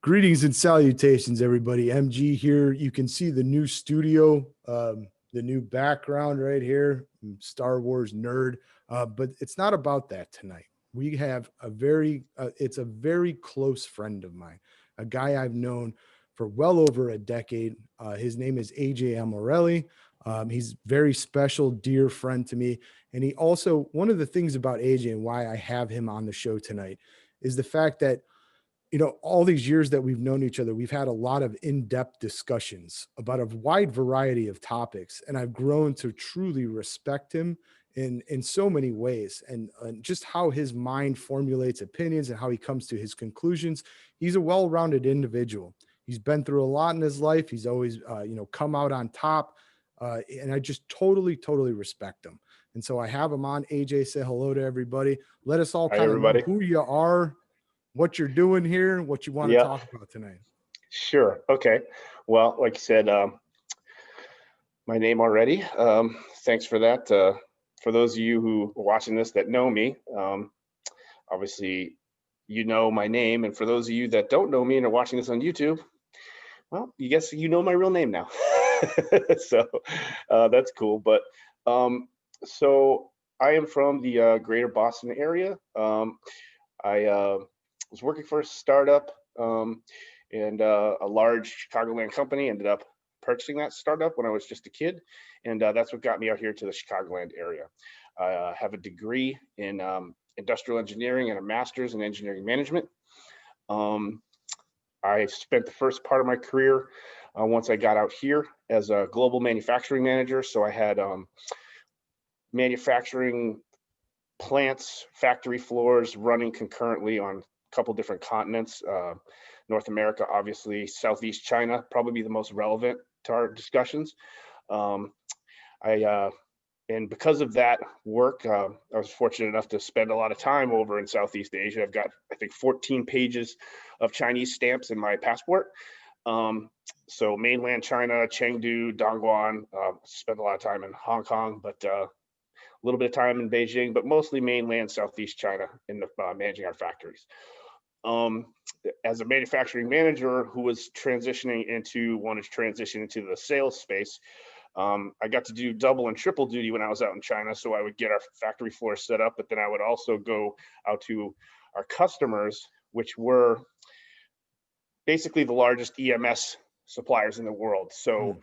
Greetings and salutations, everybody. MG here. You can see the new studio, the new background right here. I'm Star Wars nerd, but it's not about that tonight. We have it's a very close friend of mine, a guy I've known for well over a decade. His name is AJ Amorelli. He's very special, dear friend to me. And he also, one of the things about AJ and why I have him on the show tonight is the fact that all these years that we've known each other, we've had a lot of in-depth discussions about a wide variety of topics. And I've grown to truly respect him in so many ways, and just how his mind formulates opinions and how he comes to his conclusions. He's a well-rounded individual. He's been through a lot in his life. He's always, come out on top. And I just totally respect him. And so I have him on. AJ, say hello to everybody. Let us all Hi, kind of know everybody. who you are, what you're doing here, what you want to talk about tonight. Sure. Okay. Well, like you said, my name already. Thanks for that. For those of you who are watching this that know me, obviously you know my name. And for those of you that don't know me and are watching this on YouTube, well, you guess you know my real name now. So that's cool. But so I am from the greater Boston area. I was working for a startup and a large Chicagoland company. Ended up purchasing that startup when I was just a kid, and that's what got me out here to the Chicagoland area. I have a degree in industrial engineering and a master's in engineering management. I spent the first part of my career once I got out here as a global manufacturing manager. So I had manufacturing plants, factory floors running concurrently on couple different continents, North America, obviously, Southeast China, probably the most relevant to our discussions. And because of that work, I was fortunate enough to spend a lot of time over in Southeast Asia. I've got, I think, 14 pages of Chinese stamps in my passport. So mainland China, Chengdu, Dongguan, spent a lot of time in Hong Kong, but a little bit of time in Beijing, but mostly mainland Southeast China in the, managing our factories. As a manufacturing manager who was wanted to transition into the sales space, I got to do double and triple duty when I was out in China. So I would get our factory floor set up, but then I would also go out to our customers, which were basically the largest EMS suppliers in the world. So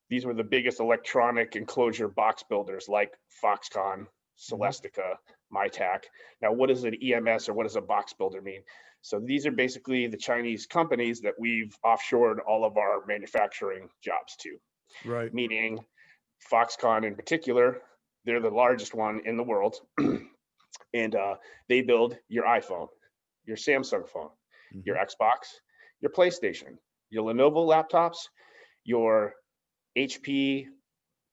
these were the biggest electronic enclosure box builders like Foxconn, Celestica, Mytac. Now, what does an EMS or what does a box builder mean? So these are basically the Chinese companies that we've offshored all of our manufacturing jobs to. Right. Meaning Foxconn in particular, they're the largest one in the world. And they build your iPhone, your Samsung phone, your Xbox, your PlayStation, your Lenovo laptops, your HP,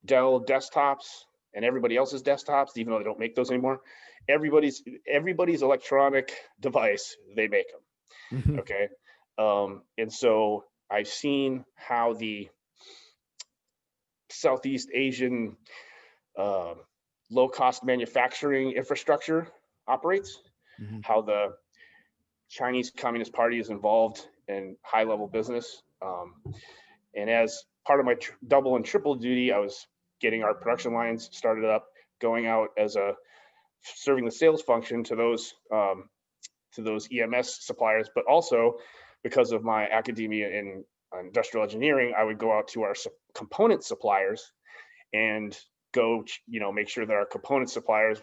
Dell desktops, and everybody else's desktops, even though they don't make those anymore. Everybody's electronic device, they make them. Okay. And so I've seen how the Southeast Asian low-cost manufacturing infrastructure operates, how the Chinese Communist Party is involved in high-level business. And as part of my double and triple duty, I was getting our production lines started up, going out as serving the sales function to those EMS suppliers, but also because of my academia in industrial engineering, I would go out to our component suppliers and go, make sure that our component suppliers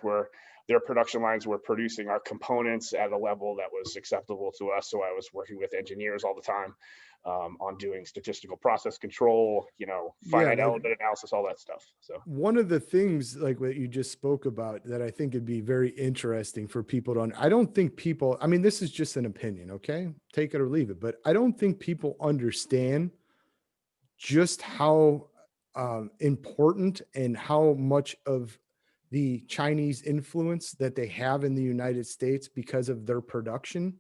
their production lines were producing our components at a level that was acceptable to us. So I was working with engineers all the time on doing statistical process control, finite element analysis, all that stuff. So one of the things like what you just spoke about that I think would be very interesting for people to, I don't think people, I mean, this is just an opinion, okay? Take it or leave it, but I don't think people understand just how important and how much of the Chinese influence that they have in the United States because of their production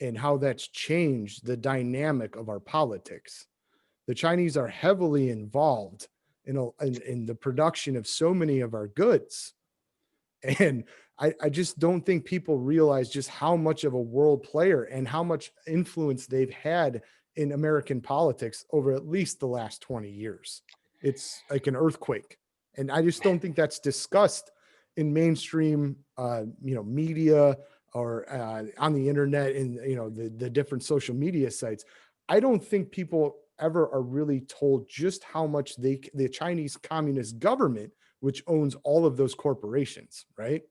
and how that's changed the dynamic of our politics. The Chinese are heavily involved in the production of so many of our goods. And I just don't think people realize just how much of a world player and how much influence they've had in American politics over at least the last 20 years. It's like an earthquake. And I just don't think that's discussed in mainstream, media or on the internet and, the different social media sites. I don't think people ever are really told just how much the Chinese Communist government, which owns all of those corporations, right?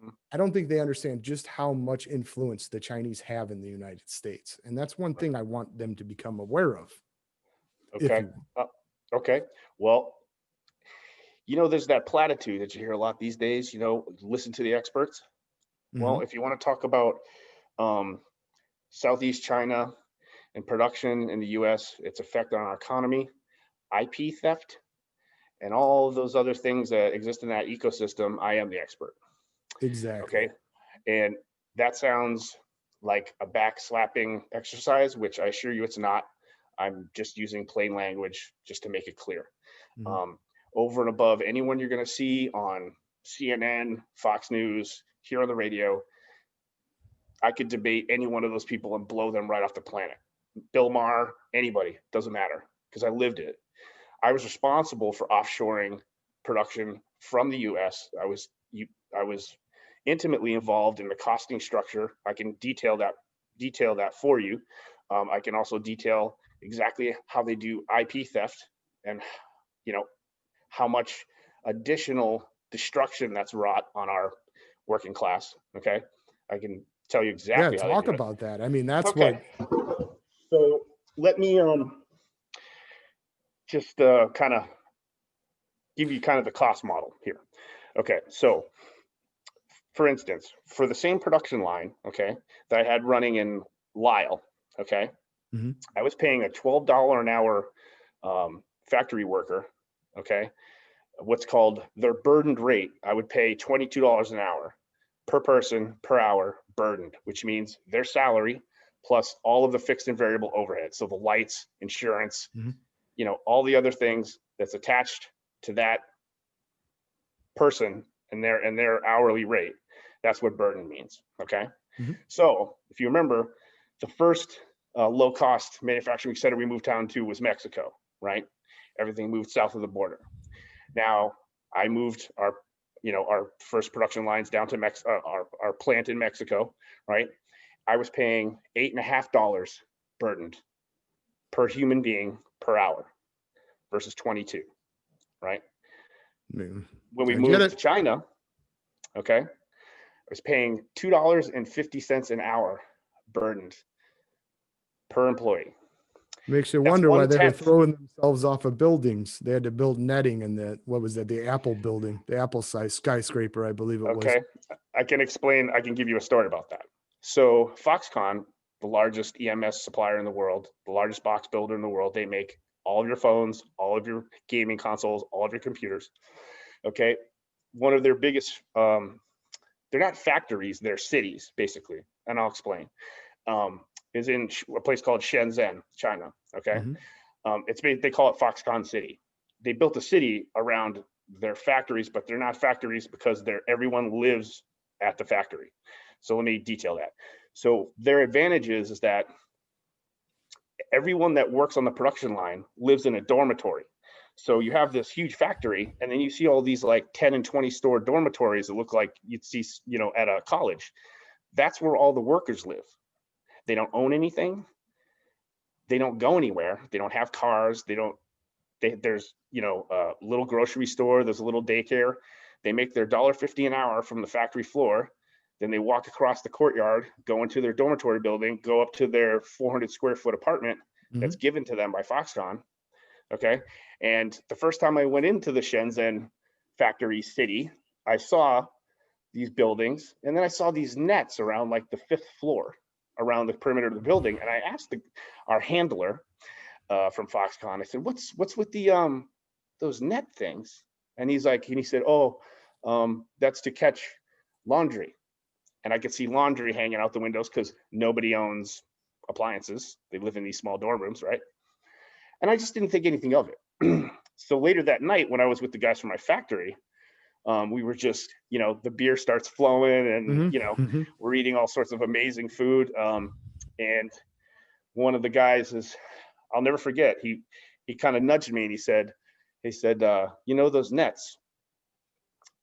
Mhm. I don't think they understand just how much influence the Chinese have in the United States. And that's one thing I want them to become aware of, if Okay. you Uh, okay. Well, there's that platitude that you hear a lot these days, listen to the experts. Well, Mhm. if you want to talk about um, Southeast China and production in the US, its effect on our economy, IP theft, and all of those other things that exist in that ecosystem, I am the expert. Exactly. Okay. And that sounds like a backslapping exercise, which I assure you it's not. I'm just using plain language just to make it clear. Mhm. Um, Over and above anyone you're going to see on CNN, Fox News, here on the radio, I could debate any one of those people and blow them right off the planet. Bill Maher, anybody, doesn't matter because I lived it. I was responsible for offshoring production from the U.S. I was intimately involved in the costing structure. I can detail that for you. I can also detail exactly how they do IP theft and you know how much additional destruction that's wrought on our working class. Okay, I can tell you Yeah, exactly how they talk do it. about that. I mean, that's Okay, what so let me just kind of give you kind of the cost model here. Okay, so for instance, for the same production line, okay, that I had running in Lyle, okay, Mhm. I was paying a $12 an hour factory worker, okay, what's called their burdened rate. I would pay $22 an hour per person per hour burdened, which means their salary plus all of the fixed and variable overhead. So the lights, insurance, Mhm. all the other things that's attached to that person and their hourly rate. That's what burden means. Okay. Mhm. So if you remember, the first low cost manufacturing center we moved down to was Mexico, right? Everything moved south of the border. Now I moved our first production lines down to our plant in Mexico, right? I was paying $8.50 burdened per human being per hour versus 22, right? Man, When we I get moved to it. China, okay, I was paying $2.50 an hour burdened per employee. Makes you That's wonder why one they were tenth. throwing themselves off of buildings. They had to build netting in what was that? The Apple building, the Apple size skyscraper, I believe it was. Okay, I can explain. I can give you a story about that. So Foxconn, the largest EMS supplier in the world, the largest box builder in the world, they make all of your phones, all of your gaming consoles, all of your computers. Okay, one of their biggest, they're not factories, they're cities basically, and I'll explain. Is in a place called Shenzhen, China. Okay, Mhm. they call it Foxconn City. They built a city around their factories, but they're not factories because everyone lives at the factory. So let me detail that. So their advantage is that everyone that works on the production line lives in a dormitory. So you have this huge factory, and then you see all these like 10 and 20 store dormitories that look like you'd see, at a college. That's where all the workers live. They don't own anything. They don't go anywhere. They don't have cars. There's a little grocery store, there's a little daycare. They make their $1.50 an hour from the factory floor. Then they walk across the courtyard, go into their dormitory building, go up to their 400 square foot apartment that's Mhm. given to them by Foxconn. Okay. And the first time I went into the Shenzhen factory city, I saw these buildings, and then I saw these nets around like the fifth floor around the perimeter of the building. And I asked our handler from Foxconn. I said, "What's with the those net things?" And he said, "Oh, that's to catch laundry." And I could see laundry hanging out the windows because nobody owns appliances. They live in these small dorm rooms, right? And I just didn't think anything of it. So later that night, when I was with the guys from my factory, We were just, the beer starts flowing, and Hmm. we're eating all sorts of amazing food. And one of the guys is, I'll never forget. He kind of nudged me and he said, those nets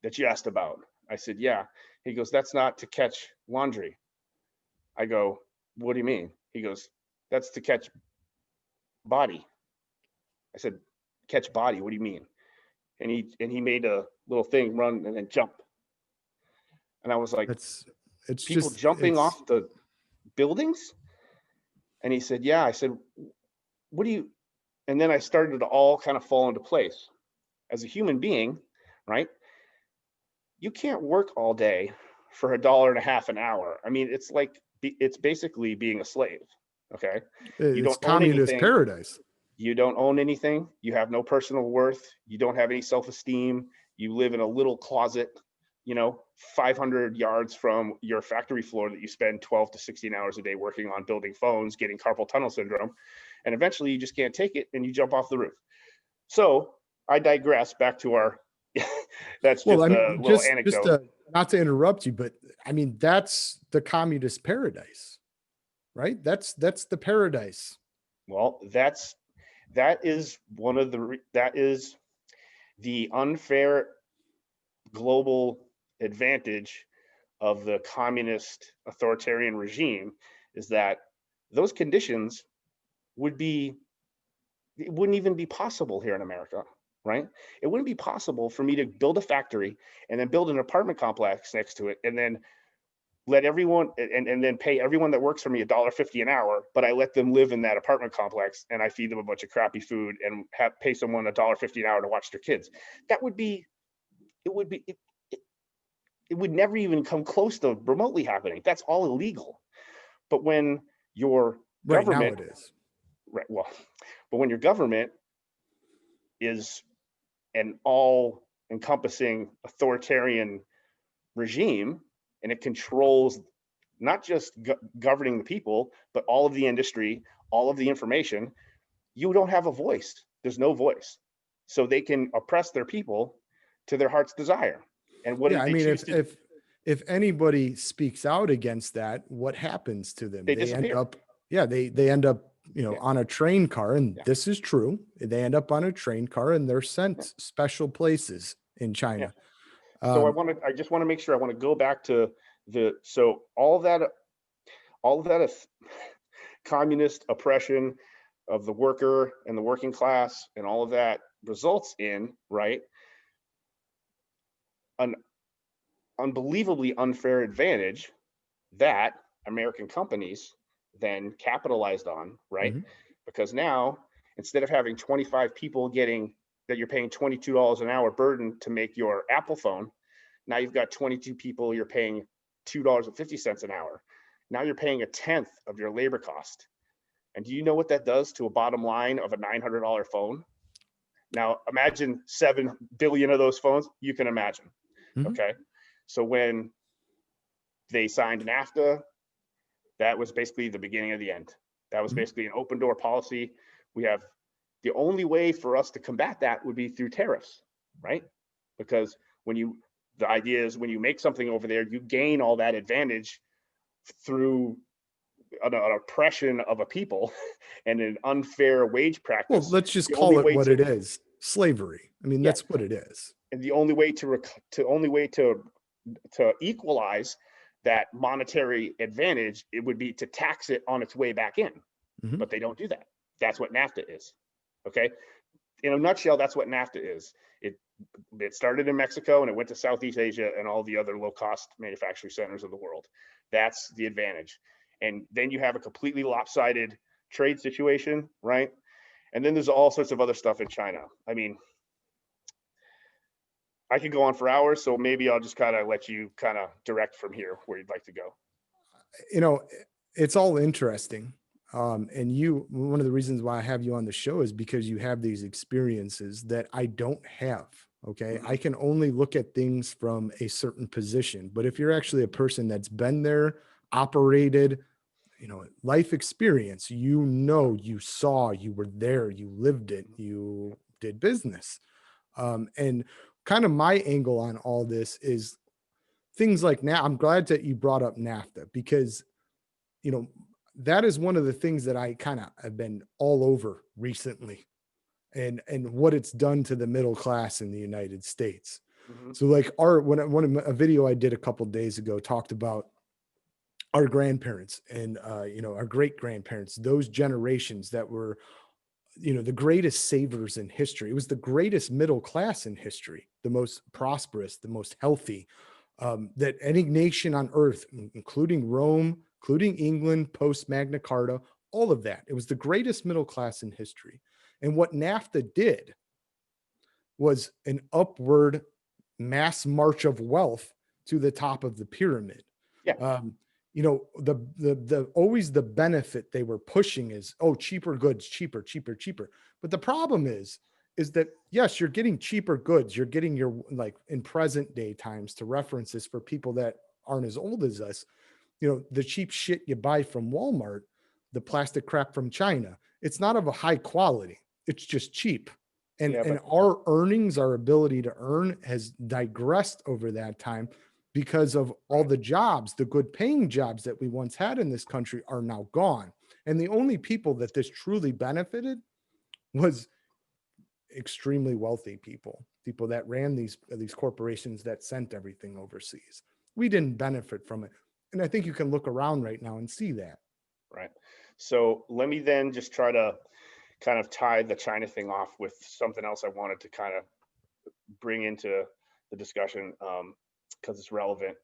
that you asked about. I said, yeah. He goes, that's not to catch laundry. I go, what do you mean? He goes, that's to catch body. I said, catch body. What do you mean? And he made a little thing, run and then jump. And I was like, It's people just, jumping it's, off the buildings? And he said, yeah. I said, what do you? And then I started to all kind of fall into place. As a human being, right? You can't work all day for $1.50 an hour. I mean, it's basically being a slave. Okay. You it's don't own communist anything. paradise. You don't own anything. You have no personal worth. You don't have any self-esteem. You live in a little closet, 500 yards from your factory floor that you spend 12 to 16 hours a day working on, building phones, getting carpal tunnel syndrome. And eventually you just can't take it and you jump off the roof. So I digress back to our, that's Well, just I a mean, little just anecdote. not to interrupt you, but I mean, that's the communist paradise, right? That's the paradise. Well, that is the unfair global advantage of the communist authoritarian regime, is that those conditions it wouldn't even be possible here in America, right? It wouldn't be possible for me to build a factory and then build an apartment complex next to it, and then let everyone and then pay everyone that works for me $1.50 an hour, but I let them live in that apartment complex and I feed them a bunch of crappy food and pay someone $1.50 an hour to watch their kids. That would be it would be it would never even come close to remotely happening. That's all illegal. But when your Right now government, it is. right, well, but when your government is an all encompassing authoritarian regime, and it controls not just governing the people, but all of the industry, all of the information, you don't have a voice. There's no voice. So they can oppress their people to their heart's desire. And what Yeah, do I they mean, choose to do? if anybody speaks out against that, what happens to them? They They end disappear. up, yeah, they end up, Yeah, on a train car, and yeah, this is true. They end up on a train car and they're yeah, sent special places in yeah. China. So Um, I just want to make sure, I want to go back to so all of that is communist oppression of the worker and the working class, and all of that results in, right, an unbelievably unfair advantage that American companies then capitalized on, right? mhm. Because now, instead of having 25 people getting that you're paying $22 an hour burden to make your Apple phone, now you've got 22 people you're paying $2.50 an hour. Now you're paying a tenth of your labor cost. And do you know what that does to a bottom line of a $900 phone? Now imagine 7 billion of those phones. You can imagine. Mhm. Okay. So when they signed NAFTA, that was basically the beginning of the end. That was Mhm. basically an open door policy. We have the only way for us to combat that would be through tariffs, right? Because the idea is when you make something over there, you gain all that advantage through an oppression of a people and an unfair wage Well, practice. let's just The only call it way what to it is. Slavery. I mean, Yeah, that's what it is. and the only way to equalize that monetary advantage, it would be to tax it on its way back in. Mhm. But they don't do that. That's what NAFTA is. Okay. In a nutshell, that's what NAFTA is. It started in Mexico and it went to Southeast Asia and all the other low cost manufacturing centers of the world. That's the advantage. And then you have a completely lopsided trade situation, right? And then there's all sorts of other stuff in China. I mean, I could go on for hours, so maybe I'll just kind of let you kind of direct from here where you'd like to go. You know, it's all interesting. And one of the reasons why I have you on the show is because you have these experiences that I don't have. Okay. Mm-hmm. I can only look at things from a certain position. But if you're actually a person that's been there, operated, life experience, you saw, you were there, you lived it, you did business. And kind of my angle on all this is things like now. I'm glad that you brought up NAFTA because, you know, that is one of the things that I kind of have been all over recently, and what it's done to the middle class in the United States. Mhm. So like a video I did a couple days ago talked about our grandparents and our great grandparents, those generations that were, the greatest savers in history. It was the greatest middle class in history, the most prosperous, the most healthy, that any nation on earth, including Rome, including England, post Magna Carta, all of that. It was the greatest middle class in history. And what NAFTA did was an upward mass march of wealth to the top of the pyramid. Yeah. The always the benefit they were pushing is, oh, cheaper goods, cheaper, cheaper, cheaper. But the problem is that yes, you're getting cheaper goods. You're getting your, like, in present day times, to reference this for people that aren't as old as us, the cheap shit you buy from Walmart, the plastic crap from China, it's not of a high quality. It's just cheap. And Yeah, and but our earnings, our ability to earn has digressed over that time because of all right. the jobs, the good paying jobs that we once had in this country are now gone. And the only people that this truly benefited was extremely wealthy people that ran these corporations that sent everything overseas. We didn't benefit from it. And I think you can look around right now and see that. Right. So let me then just try to kind of tie the China thing off with something else I wanted to kind of bring into the discussion, because it's relevant,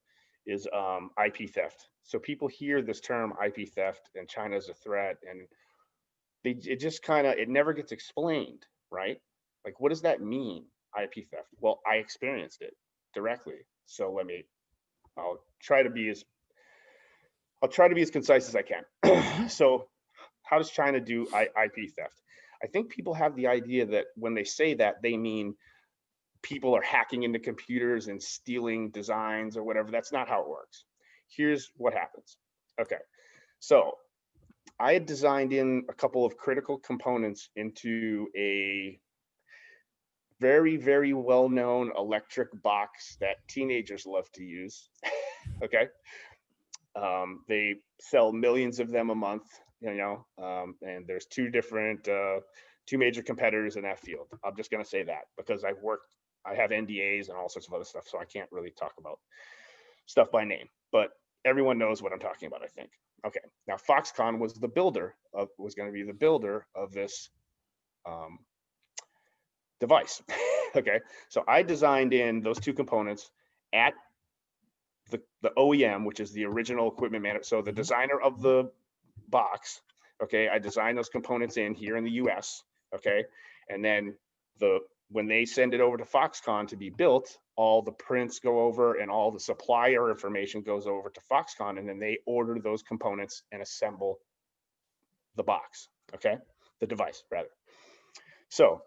is IP theft. So people hear this term IP theft and China is a threat, and it just kind of, it never gets explained, right? Like, what does that mean, IP theft? Well, I experienced it directly. So I'll try to be as I'll try to be as concise as I can. So, how does China do IP theft? I think people have the idea that when they say that, they mean people are hacking into computers and stealing designs or whatever. That's not how it works. Here's what happens. Okay. So, I had designed in a couple of critical components into a very, very well known electric box that teenagers love to use. Okay. They sell millions of them a month, and there's two major competitors in that field. I'm just going to say that because I have NDAs and all sorts of other stuff, so I can't really talk about stuff by name, but everyone knows what I'm talking about, I think. Okay, now Foxconn was going to be the builder of this device. Okay, so I designed in those two components at the OEM, which is the original equipment manager. So the designer of the box, okay, I designed those components in here in the US, okay, and then when they send it over to Foxconn to be built, all the prints go over and all the supplier information goes over to Foxconn, and then they order those components and assemble the box, okay, the device rather. So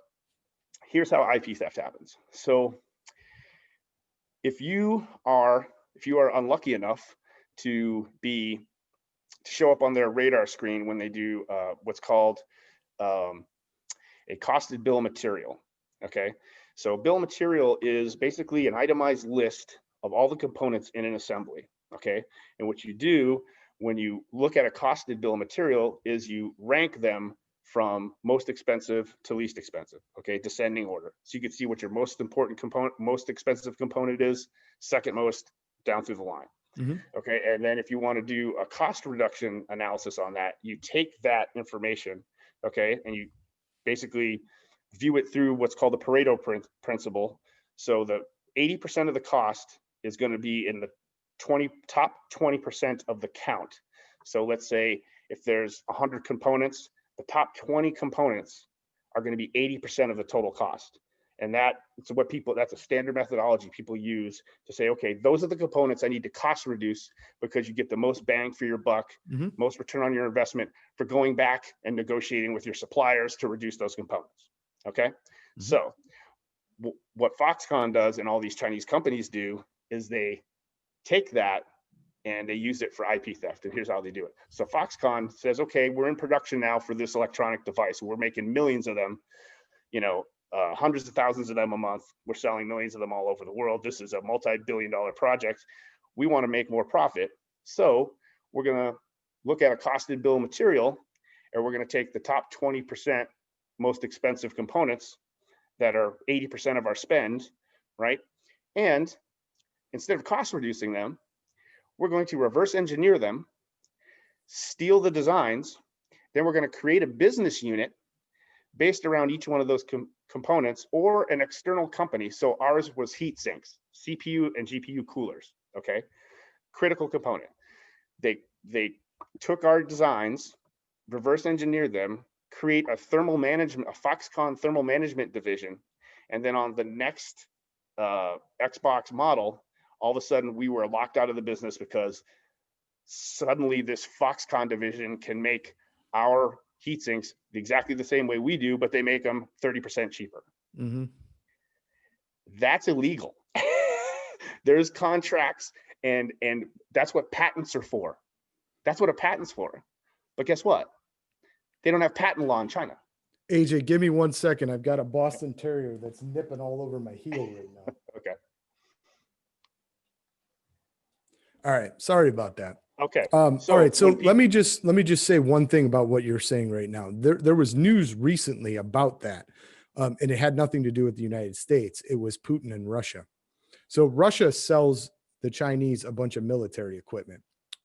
here's how IP theft happens. So if you are unlucky enough to show up on their radar screen when they do what's called a costed bill of material. Okay, so bill of material is basically an itemized list of all the components in an assembly. Okay, and what you do when you look at a costed bill of material is you rank them from most expensive to least expensive. Okay, descending order. So you can see what your most important component, most expensive component is, second most, down through the line. Mm-hmm. Okay, and then if you want to do a cost reduction analysis on that, you take that information, okay, and you basically view it through what's called the Pareto principle. So the 80% of the cost is going to be in the top 20% of the count. So let's say if there's 100 components, the top 20 components are going to be 80% of the total cost. And that's a standard methodology people use to say, okay, those are the components I need to cost reduce because you get the most bang for your buck, Mm-hmm. most return on your investment for going back and negotiating with your suppliers to reduce those components. Okay. Mm-hmm. So what Foxconn does and all these Chinese companies do is they take that and they use it for IP theft. And here's how they do it. So Foxconn says, okay, we're in production now for this electronic device. We're making millions of them. hundreds of thousands of them a month. We're selling millions of them all over the world. This is a multi-billion-dollar project. We want to make more profit. So we're going to look at a costed bill of material, and we're going to take the top 20% most expensive components that are 80% of our spend, right? And instead of cost reducing them, we're going to reverse engineer them, steal the designs, then we're going to create a business unit based around each one of those components or an external company. So ours was heat sinks, CPU and GPU coolers, okay? Critical component. They took our designs, reverse engineered them, create a thermal management, a Foxconn thermal management division, and then on the next Xbox model, all of a sudden we were locked out of the business because suddenly this Foxconn division can make our heat sinks exactly the same way we do, but they make them 30% cheaper. Mm-hmm. That's illegal. There's contracts, and that's what patents are for. That's what a patent's for. But guess what? They don't have patent law in China. AJ, give me 1 second. I've got a Boston Terrier that's nipping all over my heel right now. Okay. All right. Sorry about that. Okay. All right. So let me just say one thing about what you're saying right now. There was news recently about that. And it had nothing to do with the United States. It was Putin and Russia. So Russia sells the Chinese a bunch of military equipment,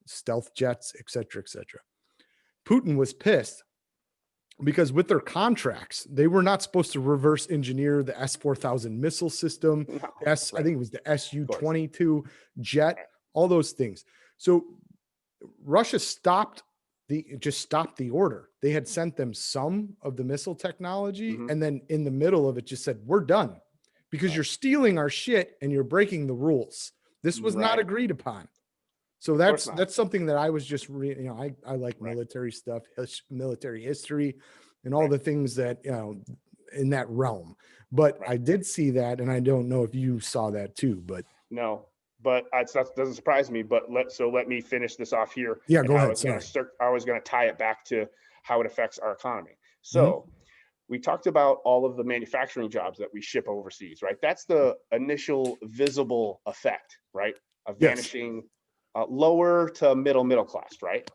stealth jets, et cetera, et cetera. Putin was pissed because with their contracts, they were not supposed to reverse engineer the S-4000 missile system. No, I right. think it was the Su-22 jet, all those things. So Russia stopped the order. They had sent them some of the missile technology, and then in the middle of it just said, we're done because you're stealing our shit and you're breaking the rules. This was not agreed upon. So that's something that I was just I like military stuff, military history, and all the things that, in that realm. But I did see that, and I don't know if you saw that too. But no, but that doesn't surprise me. But let me finish this off here. Yeah, go ahead. I was going to tie it back to how it affects our economy. So we talked about all of the manufacturing jobs that we ship overseas, right? That's the initial visible effect, right, of vanishing. Lower to middle class, right?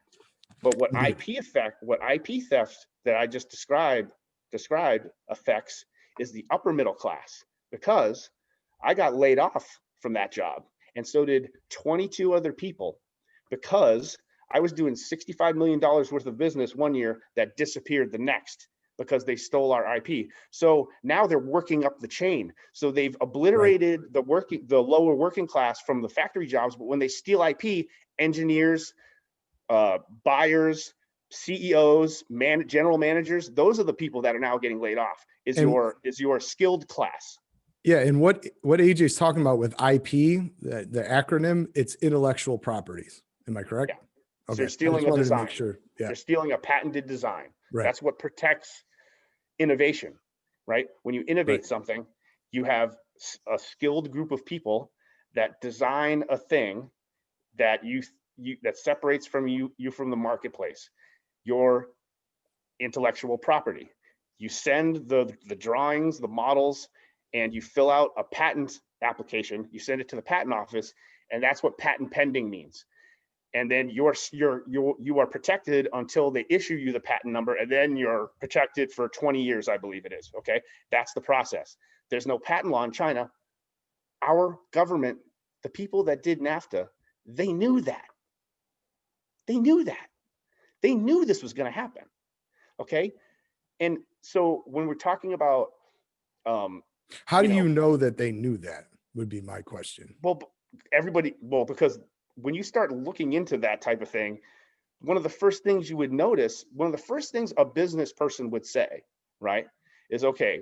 But what IP theft that I just described affects is the upper middle class, because I got laid off from that job, and so did 22 other people, because I was doing $65 million worth of business one year that disappeared the next because they stole our IP. So now they're working up the chain. So they've obliterated the lower working class from the factory jobs. But when they steal IP, engineers, buyers, CEOs, general managers, those are the people that are now getting laid off. Is your skilled class. Yeah, and what AJ is talking about with IP, the acronym, it's intellectual properties. Am I correct? Yeah. Okay. So they're stealing a design. Sure. Yeah. They're stealing a patented design. Right. That's what protects innovation, right? When you innovate something, you have a skilled group of people that design a thing that that separates from you from the marketplace. Your intellectual property. You send the drawings, the models, and you fill out a patent application. You send it to the patent office, and that's what patent pending means. And then you are protected until they issue you the patent number, and then you're protected for 20 years, I believe it is. Okay, that's the process. There's no patent law in China. Our government, the people that did NAFTA, they knew that. They knew that. They knew this was going to happen. Okay, and so when we're talking about, how do you know that they knew that? Would be my question. Well, because when you start looking into that type of thing, one of the first things you would notice, one of the first things a business person would say, right, is, okay,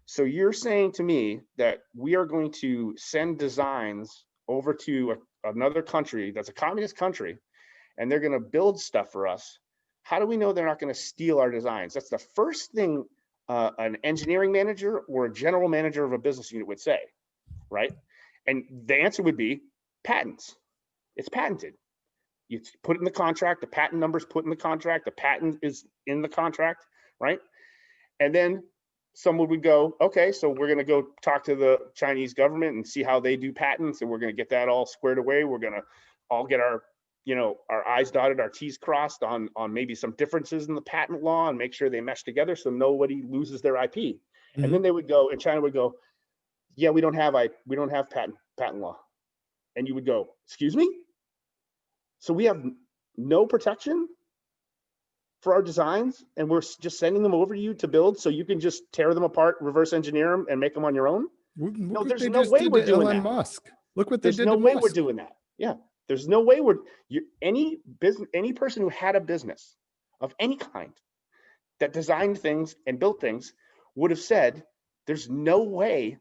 so you're saying to me that we are going to send designs over to another country that's a communist country, and they're going to build stuff for us. How do we know they're not going to steal our designs? That's the first thing an engineering manager or a general manager of a business unit would say, right? And the answer would be patents. It's patented. You put it in the contract, the patent number's put in the contract, the patent is in the contract, right? And then someone would go, okay, so we're going to go talk to the Chinese government and see how they do patents, and we're going to get that all squared away. We're going to all get our, our I's dotted, our T's crossed on maybe some differences in the patent law and make sure they mesh together so nobody loses their IP. Mm-hmm. And then they would go, and China would go, yeah, we don't have patent law. And you would go, excuse me? So we have no protection for our designs, and we're just sending them over to you to build so you can just tear them apart, reverse engineer them, and make them on your own? No, there's no way we're doing that. Musk. Look what they did to Musk. There's no way we're doing that. Yeah, there's no way any person who had a business of any kind that designed things and built things would have said, there's no way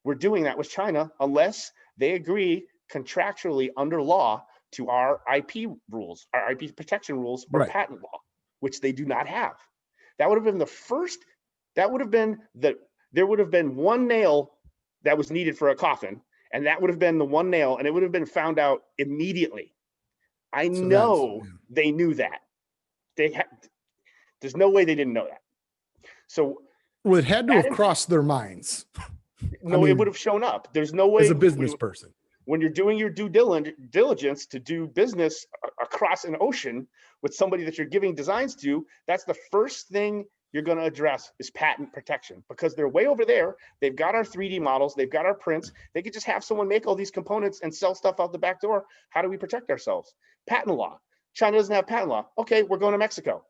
we're doing that with China unless they agree contractually under law to our IP rules, our IP protection rules, or patent law, which they do not have. That would have been the first, there would have been one nail that was needed for a coffin, and that would have been the one nail, and it would have been found out immediately. I know they knew that. There's no way they didn't know that. So, well, it had to have crossed their minds. No, it would have shown up. There's no way. As a business person, when you're doing your due diligence to do business across an ocean with somebody that you're giving designs to, that's the first thing you're going to address is patent protection, because they're way over there. They've got our 3D models. They've got our prints. They could just have someone make all these components and sell stuff out the back door. How do we protect ourselves? Patent law. China doesn't have patent law. Okay, we're going to Mexico.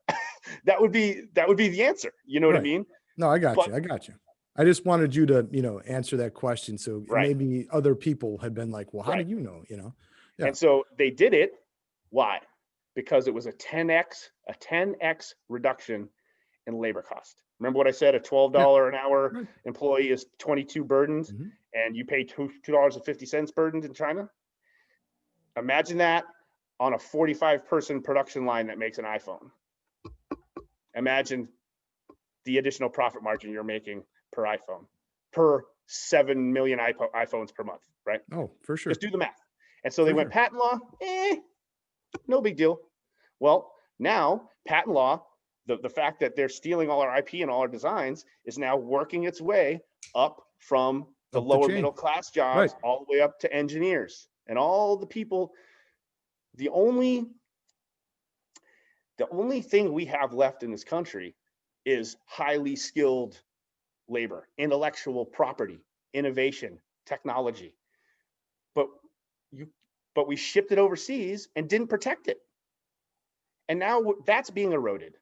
that would be the answer. You know what I mean? No, I got you. I just wanted you to, answer that question. So maybe other people had been like, well, how do you know, Yeah. And so they did it. Why? Because it was a 10x reduction in labor cost. Remember what I said? A $12 an hour employee is 22 burdened, and you pay $2.50 burdened in China. Imagine that on a 45-person production line that makes an iPhone. Imagine the additional profit margin you're making per iPhone, per 7 million iPhones per month, right? Oh, for sure. Just do the math. And so they went patent law, no big deal. Well, now patent law, the fact that they're stealing all our IP and all our designs is now working its way up from the lower middle class jobs all the way up to engineers and all the people. The only thing we have left in this country is highly skilled labor, intellectual property, innovation, technology. But we shipped it overseas and didn't protect it. And now that's being eroded.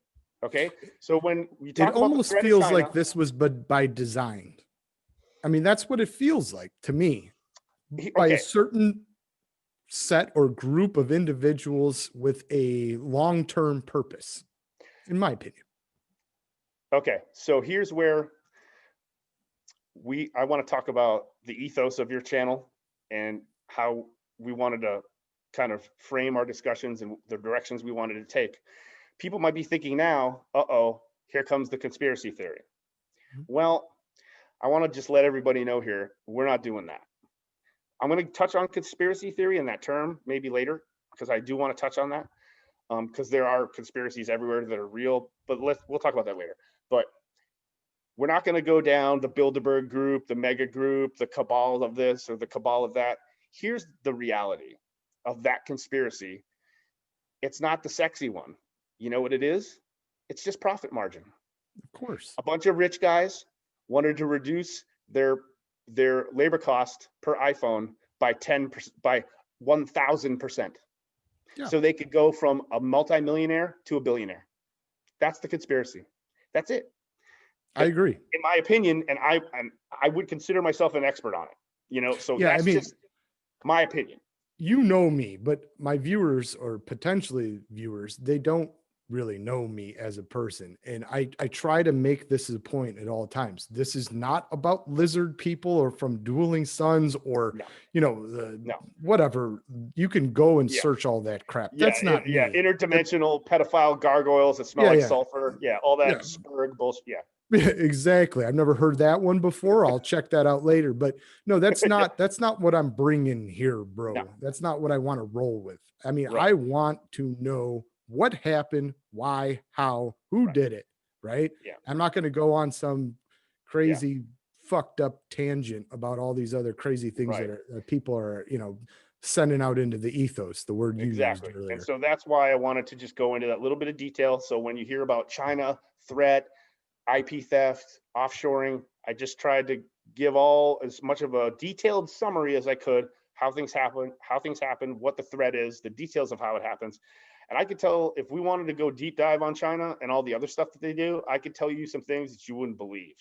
Okay. So when we talk it almost feels like this was by design. I mean, that's what it feels like to me. By a certain set or group of individuals with a long-term purpose, in my opinion. Okay. So here's where I want to talk about the ethos of your channel and how we wanted to kind of frame our discussions and the directions we wanted to take. People might be thinking now, here comes the conspiracy theory. Well, I want to just let everybody know here, we're not doing that. I'm going to touch on conspiracy theory in that term maybe later, because I do want to touch on that, because there are conspiracies everywhere that are real, but we'll talk about that later. But we're not going to go down the Bilderberg group, the mega group, the cabal of this or the cabal of that. Here's the reality of that conspiracy. It's not the sexy one. You know what it is? It's just profit margin. Of course. A bunch of rich guys wanted to reduce their labor cost per iPhone by 1,000%. Yeah. So they could go from a multimillionaire to a billionaire. That's the conspiracy. That's it. I agree. In my opinion, and I would consider myself an expert on it. So that's just my opinion. You know me, but my viewers or potentially viewers, they don't really know me as a person. And I try to make this a point at all times. This is not about lizard people or from Dueling Suns or, whatever. You can go and search all that crap. That's not me. Interdimensional pedophile gargoyles that smell like sulfur. Yeah. All that spurg bullshit. Yeah. Exactly. I've never heard that one before. I'll check that out later. But no, that's not what I'm bringing here, bro. No. That's not what I want to roll with. I mean, I want to know what happened, why, how, who did it, right? Yeah. I'm not going to go on some crazy fucked up tangent about all these other crazy things Right. that people are, sending out into the ethos, the word you used Exactly. And earlier. so that's why I wanted to just go into that little bit of detail. So when you hear about China threat, IP theft, offshoring, I just tried to give all as much of a detailed summary as I could, how things happen, what the threat is, the details of how it happens. And I could tell, if we wanted to go deep dive on China and all the other stuff that they do, I could tell you some things that you wouldn't believe.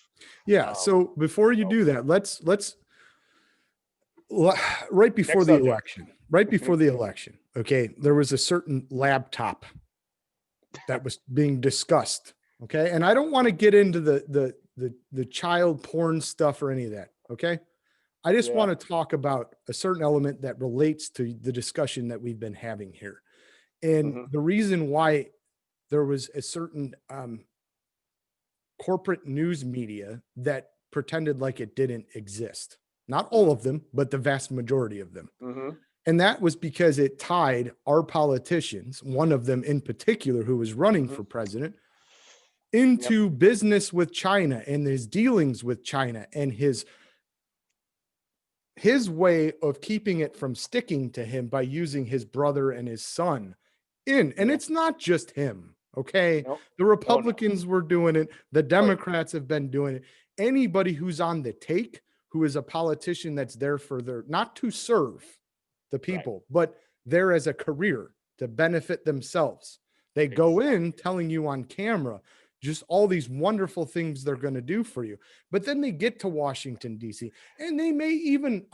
Yeah. So before you do that, let's right before Next the subject. election, okay, there was a certain laptop that was being discussed. Okay. And I don't want to get into the child porn stuff or any of that. Okay. I just want to talk about a certain element that relates to the discussion that we've been having here. And the reason why there was a certain corporate news media that pretended like it didn't exist. Not all of them, but the vast majority of them. And that was because it tied our politicians, one of them in particular who was running for president, into business with China and his dealings with China and his way of keeping it from sticking to him by using his brother and his son in. And it's not just him. Okay. Nope. The Republicans were doing it. The Democrats have been doing it. Anybody who's on the take, who is a politician that's there for not to serve the people, but there as a career to benefit themselves. They go in telling you on camera just all these wonderful things they're going to do for you. But then they get to Washington, D.C., and they may even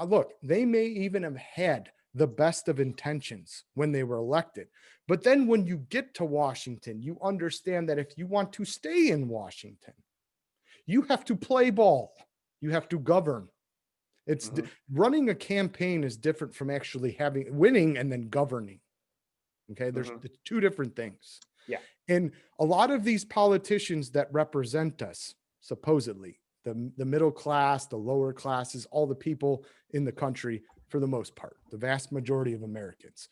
have had the best of intentions when they were elected. But then when you get to Washington, you understand that if you want to stay in Washington, you have to play ball. You have to govern. It's running a campaign is different from actually winning and then governing. Okay. There's two different things. Yeah. And a lot of these politicians that represent us, supposedly the middle class, the lower classes, all the people in the country, for the most part, the vast majority of Americans,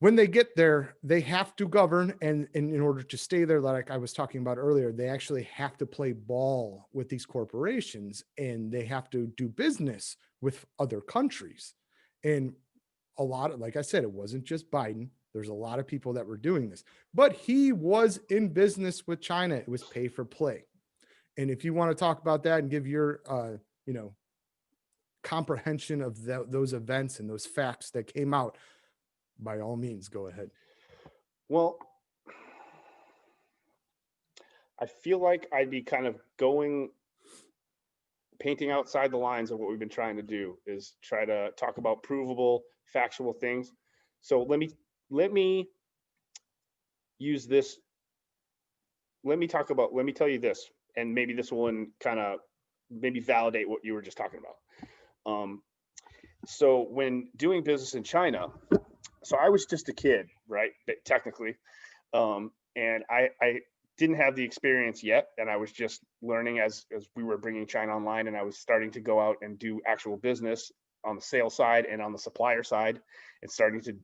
when they get there, they have to govern. And in order to stay there, like I was talking about earlier, they actually have to play ball with these corporations and they have to do business with other countries. And a lot of, like I said, it wasn't just Biden. There's a lot of people that were doing this, but he was in business with China. It was pay for play. And if you want to talk about that and give your, comprehension of those events and those facts that came out, by all means, go ahead. Well, I feel like I'd be kind of painting outside the lines of what we've been trying to do, is try to talk about provable, factual things. So let me use this. Let me tell you this, and maybe this will kind of maybe validate what you were just talking about. So when doing business in China, so I was just a kid, right? Technically. And I didn't have the experience yet. And I was just learning as we were bringing China online, and I was starting to go out and do actual business on the sales side and on the supplier side, and starting to,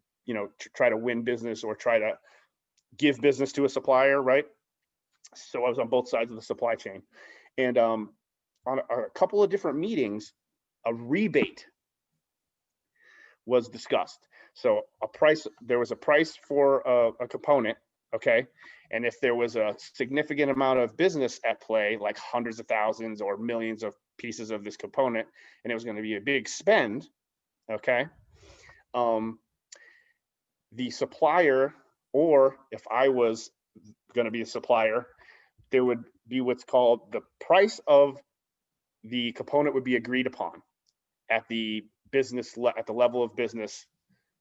try to win business or try to give business to a supplier, right? So I was on both sides of the supply chain. And on a couple of different meetings, a rebate was discussed. So there was a price for a component, okay? And if there was a significant amount of business at play, like hundreds of thousands or millions of pieces of this component, and it was going to be a big spend, okay? The supplier, or if I was going to be a supplier, there would be what's called the price of the component would be agreed upon at the level of business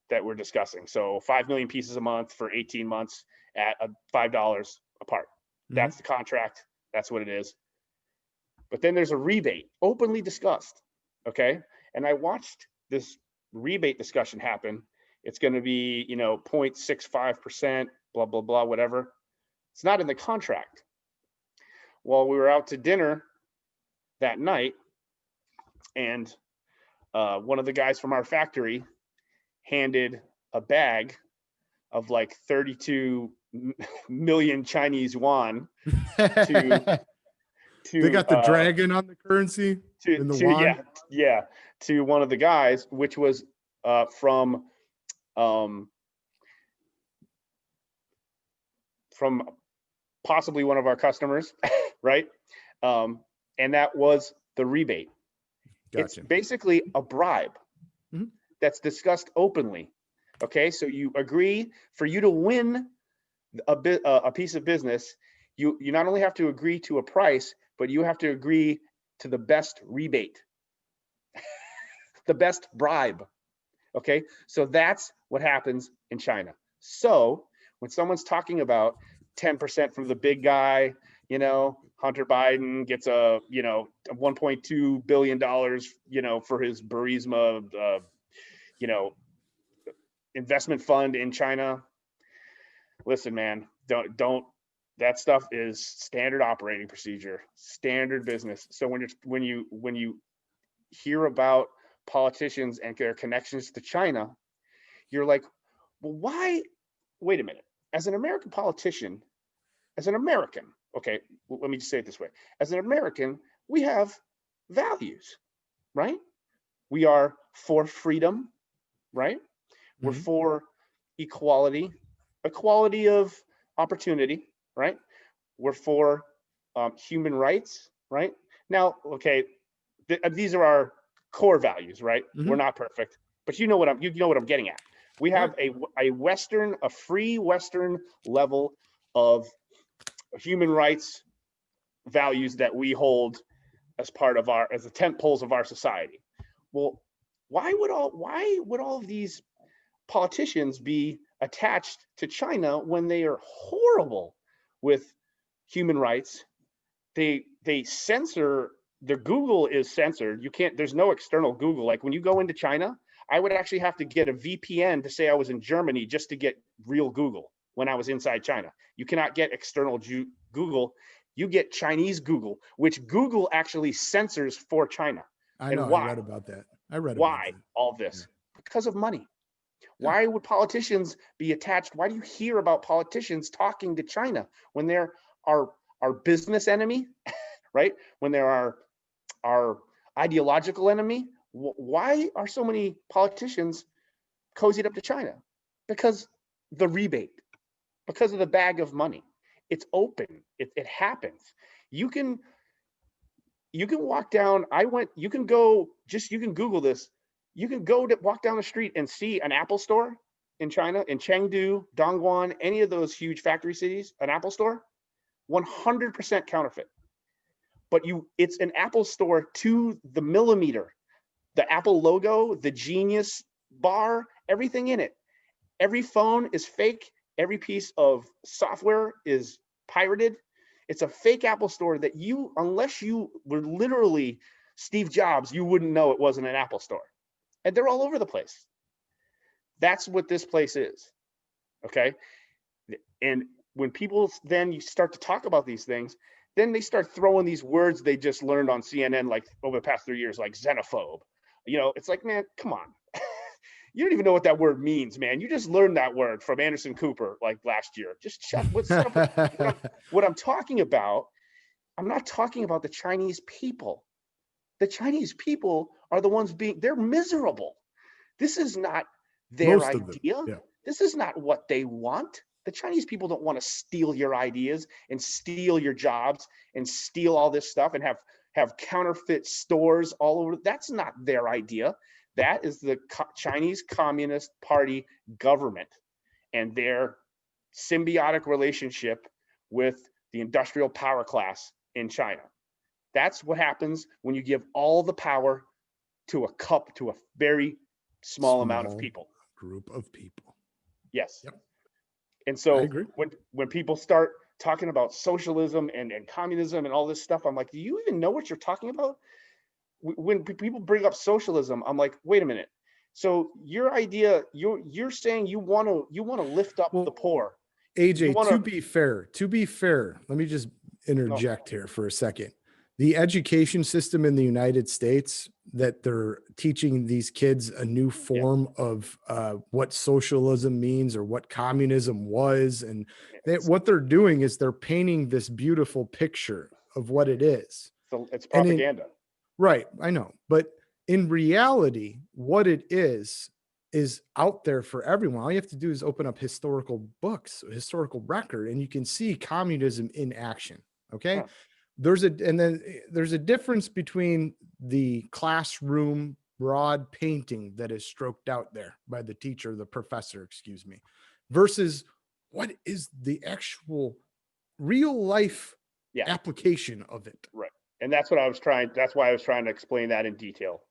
that we're discussing. So 5 million pieces a month for 18 months at $5 a part. That's the contract. That's what it is. But then there's a rebate openly discussed. Okay. And I watched this rebate discussion happen. It's going to be, 0.65%, blah, blah, blah, whatever. It's not in the contract. Well, we were out to dinner that night, and one of the guys from our factory handed a bag of like 32 million Chinese yuan to They to got the dragon on the currency to and the to wand. yeah to one of the guys, which was from um, from possibly one of our customers, right? And that was the rebate. It's Gotcha. basically a bribe Mhm. that's discussed openly. Okay, so you agree for you to win a piece of business, you not only have to agree to a price, but you have to agree to the best rebate, the best bribe. Okay, so that's what happens in China. So when someone's talking about 10% from the big guy, Hunter Biden gets a, $1.2 billion, for his Burisma, you know, investment fund in China. Listen, man, don't. That stuff is standard operating procedure, standard business. So when you hear about politicians and their connections to China, you're like, well, why? Wait a minute. As an American politician, as an American, okay, let me just say it this way. As an American, we have values, right? We are for freedom, right? We're Mhm. for equality, equality of opportunity, right? We're for human rights, right? Now, okay, these are our core values, right? We're Mhm. not perfect, but you know what I'm getting at. We Right. have a free Western level of human rights values that we hold as part of as the tent poles of our society. Well, why would all of these politicians be attached to China when they are horrible with human rights? They censor. Their Google is censored. You can't. There's no external Google. Like when you go into China, I would actually have to get a VPN to say I was in Germany just to get real Google when I was inside China. You cannot get external Google. You get Chinese Google, which Google actually censors for China. I And know. I why? read about that. I read about Why that. all Yeah. this? Because of money. Yeah. Why would politicians be attached? Why do you hear about politicians talking to China when they're our business enemy, right? When they're our ideological enemy? Why are so many politicians cozied up to China? Because the rebate, because of the bag of money. It's open. It happens. You can walk down. You can go. You can Google this. You can go to walk down the street and see an Apple store in China, in Chengdu, Dongguan, any of those huge factory cities. An Apple store, 100% counterfeit. But it's an Apple store to the millimeter. The Apple logo, the Genius bar, everything in it. Every phone is fake. Every piece of software is pirated. It's a fake Apple store that unless you were literally Steve Jobs, you wouldn't know it wasn't an Apple store. And they're all over the place. That's what this place is. Okay. And when people then you start to talk about these things, then they start throwing these words they just learned on CNN, like over the past 3 years, like xenophobe. It's like, man, come on. You don't even know what that word means, man. You just learned that word from Anderson Cooper like last year. Just shut up. What I'm talking about, I'm not talking about the Chinese people. The Chinese people are the ones they're miserable. This is not their Most of them. idea. Yeah. This is not what they want. The Chinese people don't want to steal your ideas and steal your jobs and steal all this stuff and have counterfeit stores all over. That's not their idea. That is the Chinese Communist Party government and their symbiotic relationship with the industrial power class in China. That's what happens when you give all the power to a very small amount of Small people. group of people. Yes. Yep. And I so agree. when people start talking about socialism and communism and all this stuff, I'm like, do you even know what you're talking about? When people bring up socialism, I'm like, wait a minute. So your idea, you're saying you want to lift up the Well, poor. You AJ, want to be fair, let me just no, interject here for a second. The education system in the United States that they're teaching these kids a new yeah, form of what socialism means or what communism was. And it's what they're doing is they're painting this beautiful picture of what it is. So it's And propaganda. right, I know. But in reality, what it is out there for everyone. All you have to do is open up historical books, historical record, and you can see communism in action. Okay. Huh. There's a difference between the classroom broad painting that is stroked out there by the teacher, the professor, excuse me, versus what is the actual real life Yeah. application of it. Right. And that's why I was trying to explain that in detail.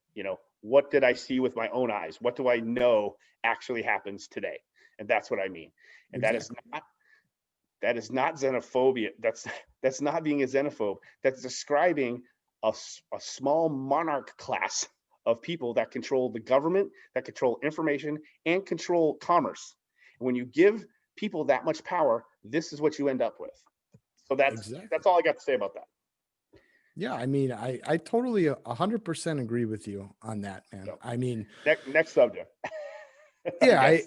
What did I see with my own eyes? What do I know actually happens today? And that's what I mean. And Exactly. that is not xenophobia. That's not being a xenophobe. That's describing a small monarch class of people that control the government, that control information, and control commerce. And when you give people that much power, this is what you end up with. So that's all I got to say about that. Yeah, I mean, I totally 100% agree with you on that, man. So, I mean, next subject. yeah,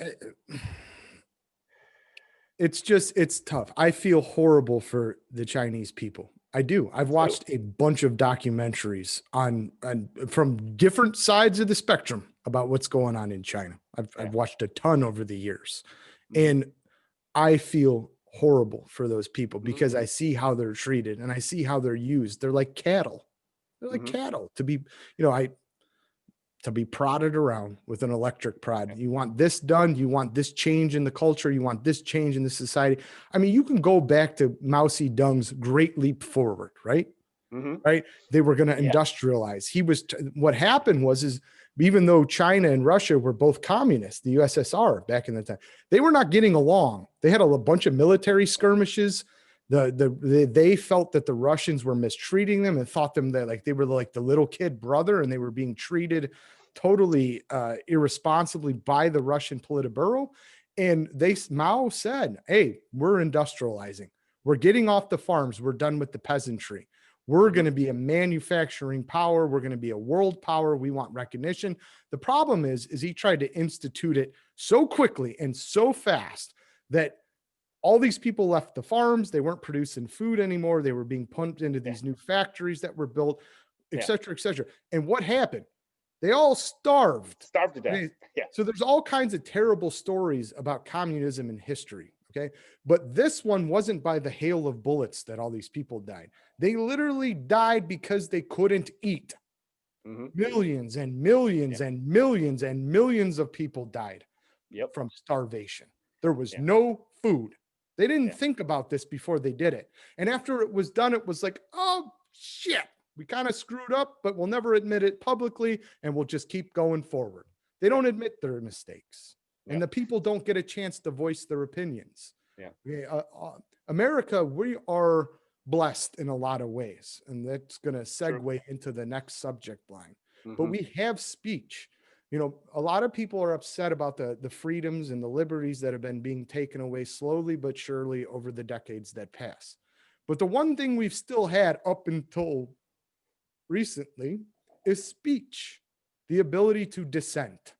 it's tough. I feel horrible for the Chinese people. I do. I've watched a bunch of documentaries on from different sides of the spectrum about what's going on in China. I've watched a ton over the years, and I feel horrible for those people because I see how they're treated and I see how they're used. They're like cattle. They're like cattle to be, to be prodded around with an electric prod. You want this done. You want this change in the culture. You want this change in the society. I mean, you can go back to Mao Zedong's Great Leap Forward, right? Right. They were going to industrialize. What happened was even though China and Russia were both communist, the USSR back in the time, they were not getting along. They had a bunch of military skirmishes. They felt that the Russians were mistreating them and thought them that like they were like the little kid brother, and they were being treated totally irresponsibly by the Russian Politburo. And Mao said, "Hey, we're industrializing. We're getting off the farms. We're done with the peasantry. We're going to be a manufacturing power. We're going to be a world power. We want recognition." The problem is he tried to institute it so quickly and so fast that all these people left the farms. They weren't producing food anymore. They were being pumped into these new factories that were built, et cetera, et cetera. And what happened? They all starved. Starved to death. Okay? Yeah. So there's all kinds of terrible stories about communism in history. Okay. But this one wasn't by the hail of bullets that all these people died. They literally died because they couldn't eat. Millions and millions and millions and millions of people died from starvation. There was no food. They didn't think about this before they did it. And after it was done, it was like, oh, shit, we kind of screwed up, but we'll never admit it publicly, and we'll just keep going forward. They don't admit their mistakes, and the people don't get a chance to voice their opinions. America, we are blessed in a lot of ways, and that's going to segue into the next subject line. But we have speech. A lot of people are upset about the freedoms and the liberties that have been being taken away slowly but surely over the decades that pass. But the one thing we've still had up until recently is speech, the ability to dissent.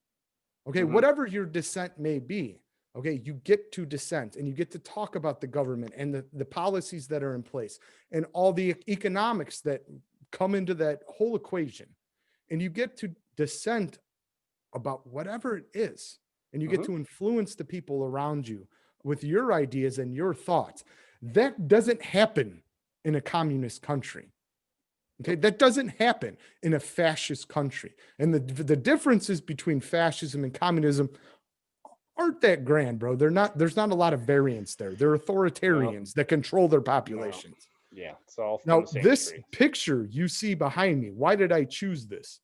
Okay, whatever your dissent may be, okay, you get to dissent and you get to talk about the government and the policies that are in place and all the economics that come into that whole equation. And you get to dissent about whatever it is, and you get to influence the people around you with your ideas and your thoughts. That doesn't happen in a communist country. Okay, that doesn't happen in a fascist country. And the differences between fascism and communism aren't that grand, bro. There's not a lot of variance there. They're authoritarians that control their populations. Yeah. It's all now this picture you see behind me, why did I choose this?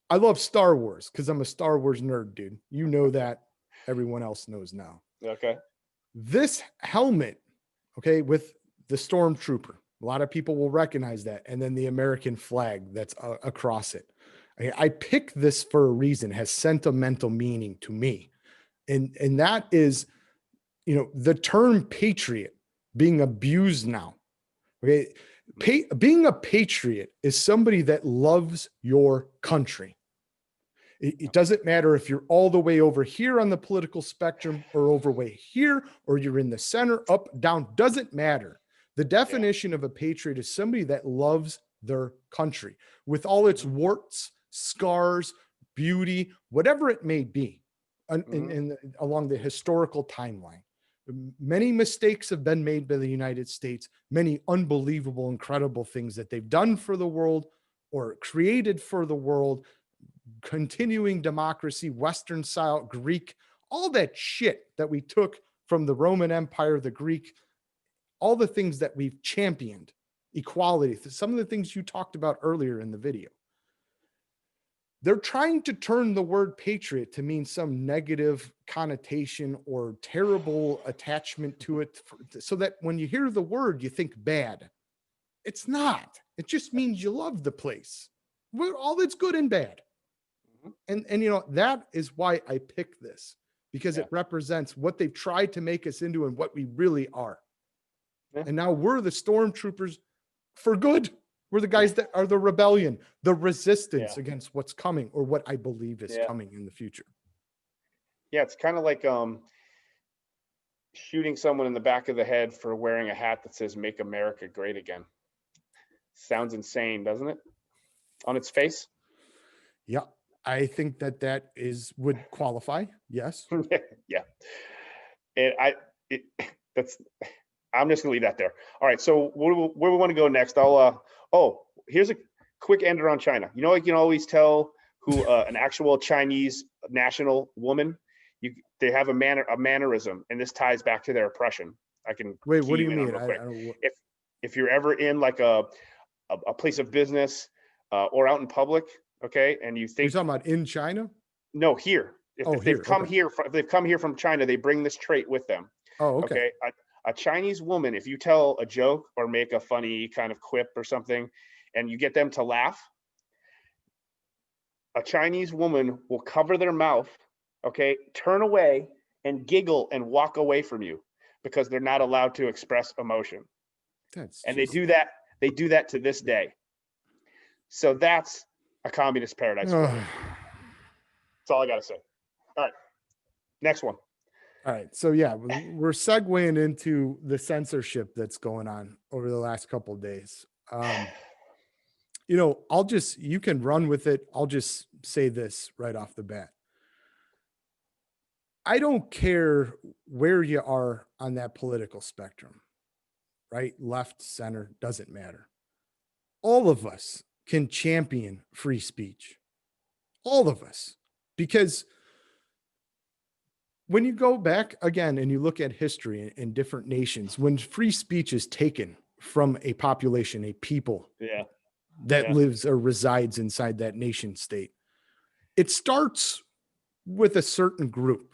I love Star Wars because I'm a Star Wars nerd, dude. You know that. Everyone else knows now. Okay. This helmet, okay, with the stormtrooper, a lot of people will recognize that. And then the American flag that's across it. I picked this for a reason, it has sentimental meaning to me. And that is, the term patriot being abused now. Okay. Being a patriot is somebody that loves your country. It doesn't matter if you're all the way over here on the political spectrum or over way here, or you're in the center, up, down, doesn't matter. The definition of a patriot is somebody that loves their country with all its warts, scars, beauty, whatever it may be, along the historical timeline. Many mistakes have been made by the United States, many unbelievable, incredible things that they've done for the world or created for the world, continuing democracy, Western style, Greek, all that shit that we took from the Roman Empire, the Greek, all the things that we've championed, equality, some of the things you talked about earlier in the video. They're trying to turn the word patriot to mean some negative connotation or terrible attachment to it, so that when you hear the word, you think bad. It's not. It just means you love the place. All that's good and bad. And you know, that is why I picked this, because it represents what they've tried to make us into and what we really are. And now we're the stormtroopers for good. We're the guys that are the rebellion, the resistance against what's coming, or what I believe is coming in the future. Yeah, it's kind of like shooting someone in the back of the head for wearing a hat that says "Make America Great Again." Sounds insane, doesn't it? On its face. Yeah, I think that would qualify. Yes. Yeah. And I'm just gonna leave that there. All right. So where we want to go next? Here's a quick ender on China. You know, you can always tell who an actual Chinese national woman. They have a mannerism, and this ties back to their oppression. I can wait. What do you mean? If you're ever in like a place of business or out in public, okay, and you think you're talking about in China? No, here. If they've come here from China, they bring this trait with them. Oh, okay. A Chinese woman, if you tell a joke or make a funny kind of quip or something, and you get them to laugh, a Chinese woman will cover their mouth, okay, turn away and giggle and walk away from you because they're not allowed to express emotion. They do that to this day. So that's a communist paradise. That's all I got to say. All right. Next one. All right. So yeah, we're segueing into the censorship that's going on over the last couple of days. You know, you can run with it. I'll just say this right off the bat. I don't care where you are on that political spectrum, right? Left, center, doesn't matter. All of us can champion free speech. All of us. Because when you go back again and you look at history in different nations, when free speech is taken from a population, a people that lives or resides inside that nation state, it starts with a certain group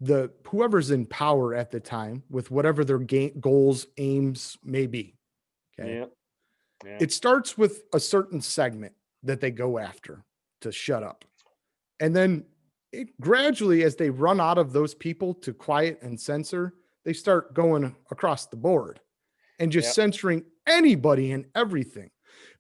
that whoever's in power at the time with whatever their goals, aims may be. Okay. Yeah. It starts with a certain segment that they go after to shut up. And then gradually, as they run out of those people to quiet and censor, they start going across the board and just censoring anybody and everything.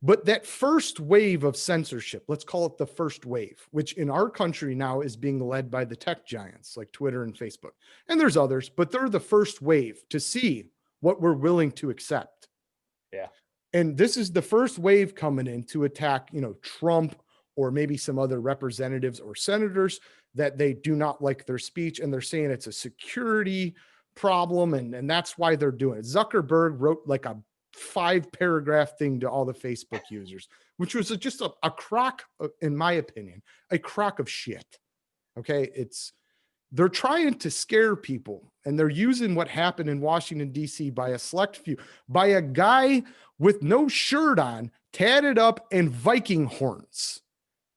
But that first wave of censorship, let's call it the first wave, which in our country now is being led by the tech giants like Twitter and Facebook. And there's others, but they're the first wave to see what we're willing to accept. Yeah. And this is the first wave coming in to attack, you know, Trump or maybe some other representatives or senators that they do not like their speech. And they're saying it's a security problem. And that's why they're doing it. Zuckerberg wrote like a 5-paragraph thing to all the Facebook users, which was just a crock, in my opinion, a crock of shit. Okay. They're trying to scare people, and they're using what happened in Washington, D.C. by a select few, by a guy with no shirt on, tatted up, and Viking horns.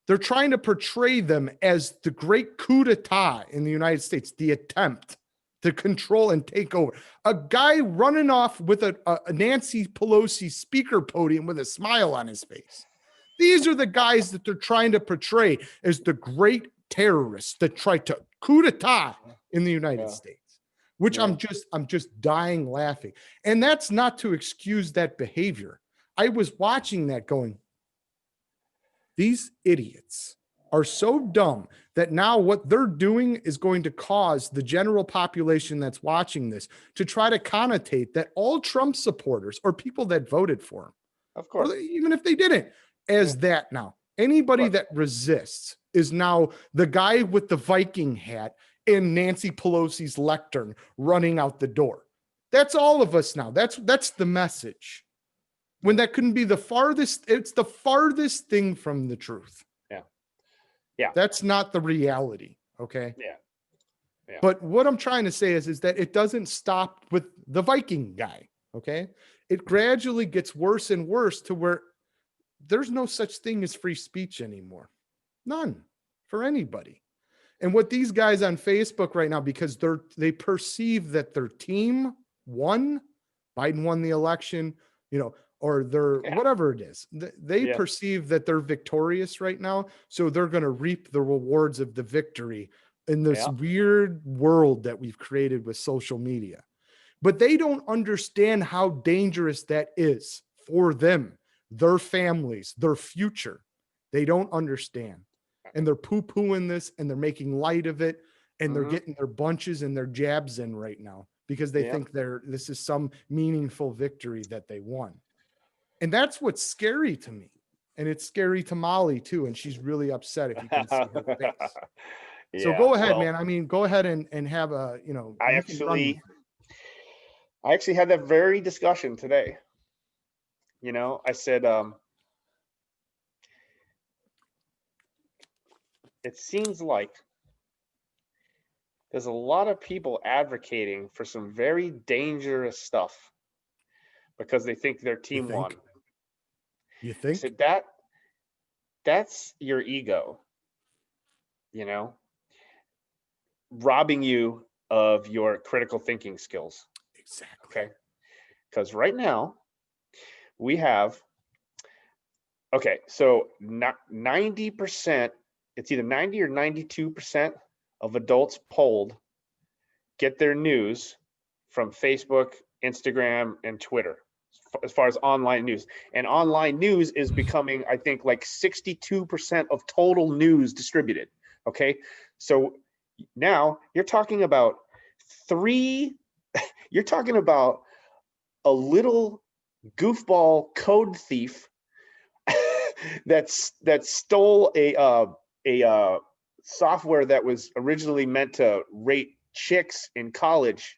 They're trying to portray them as the great coup d'etat in the United States, the attempt to control and take over. A guy running off with a Nancy Pelosi speaker podium with a smile on his face. These are the guys that they're trying to portray as the great terrorists that try to coup d'etat in the United States, which I'm just dying laughing. And that's not to excuse that behavior. I was watching that going, these idiots are so dumb that now what they're doing is going to cause the general population that's watching this to try to connotate that all Trump supporters or people that voted for him, Of course. or even if they didn't, as that now. Anybody that resists is now the guy with the Viking hat and Nancy Pelosi's lectern running out the door. That's all of us now. That's the message. When that couldn't be the farthest, it's the farthest thing from the truth. Yeah. Yeah. That's not the reality. Okay. Yeah. Yeah. But what I'm trying to say is that it doesn't stop with the Viking guy. Okay. It gradually gets worse and worse to where there's no such thing as free speech anymore. None for anybody. And what these guys on Facebook right now, because they perceive that their team won, Biden won the election, or they're whatever it is, they perceive that they're victorious right now. So they're going to reap the rewards of the victory in this weird world that we've created with social media. But they don't understand how dangerous that is for them, their families, their future. They don't understand. And they're poo-pooing this and they're making light of it. And they're getting their bunches and their jabs in right now because they think this is some meaningful victory that they won. And that's what's scary to me. And it's scary to Molly too. And she's really upset if you can see her face. So go ahead, man. I mean, go ahead and have a, I actually had that very discussion today. I said, it seems like there's a lot of people advocating for some very dangerous stuff because they think their team won. You think? So that's your ego, robbing you of your critical thinking skills. Exactly. Okay. Because right now we have, so not 90%, it's either 90 or 92% of adults polled get their news from Facebook, Instagram, and Twitter, as far as online news. And online news is becoming, I think, like 62% of total news distributed. Okay. So now you're talking about a little goofball code thief that stole a software that was originally meant to rate chicks in college.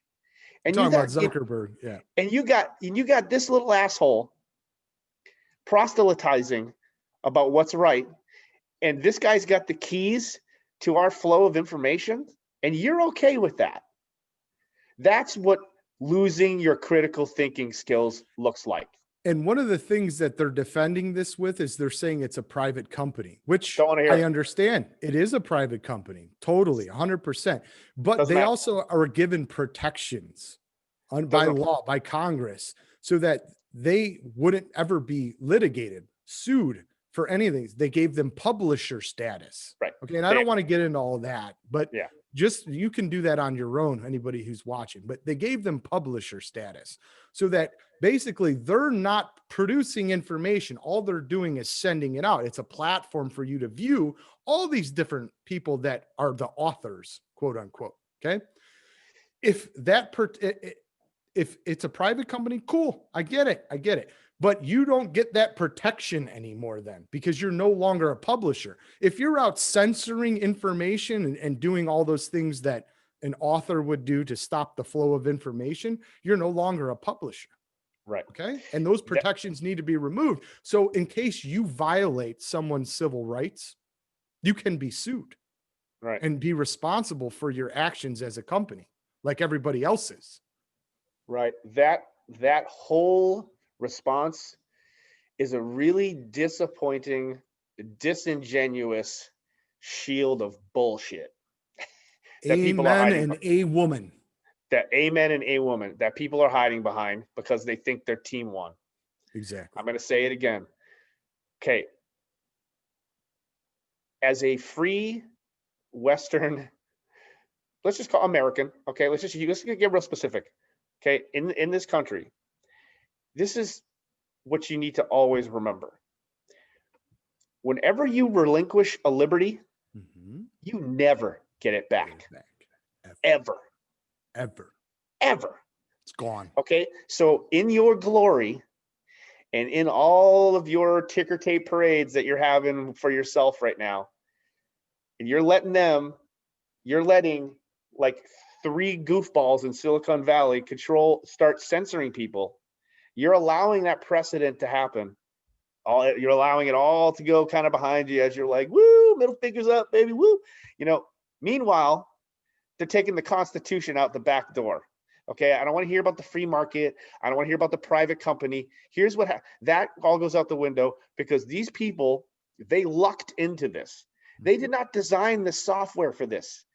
And talking about Zuckerberg, And you got this little asshole proselytizing about what's right, and this guy's got the keys to our flow of information, and you're okay with that. That's what losing your critical thinking skills looks like. And one of the things that they're defending this with is they're saying it's a private company, which I understand. It is a private company, totally, 100%. But they also are given protections by law, by Congress, so that they wouldn't ever be litigated, sued for anything. They gave them publisher status. Right. Okay. And I don't want to get into all that, but just you can do that on your own, anybody who's watching. But they gave them publisher status so that basically they're not producing information. All they're doing is sending it out. It's a platform for you to view all these different people that are the authors, quote unquote. Okay. If it's a private company, cool. I get it. But you don't get that protection anymore then, because you're no longer a publisher. If you're out censoring information and doing all those things that an author would do to stop the flow of information, you're no longer a publisher. Right. Okay. And those protections need to be removed. So in case you violate someone's civil rights, you can be sued. Right. And be responsible for your actions as a company, like everybody else is. Right. That whole response is a really disappointing, disingenuous shield of bullshit. Amen and a woman. Amen and a woman that people are hiding behind because they think their team won. Exactly. I'm going to say it again. Okay. As a free Western, let's just call American. Okay. Let's get real specific. Okay. In this country, this is what you need to always remember. Whenever you relinquish a liberty, Mhm. you never get it Get back. it back. Ever. Ever. Ever. It's gone. Okay. So in your glory and in all of your ticker tape parades that you're having for yourself right now, and you're letting like 3 goofballs in Silicon Valley start censoring people. You're allowing that precedent to happen. You're allowing it all to go kind of behind you as you're like, woo, middle fingers up, baby, woo. Meanwhile, they're taking the Constitution out the back door. Okay, I don't want to hear about the free market. I don't want to hear about the private company. Here's what that all goes out the window because these people, they lucked into this. They did not design the software for this.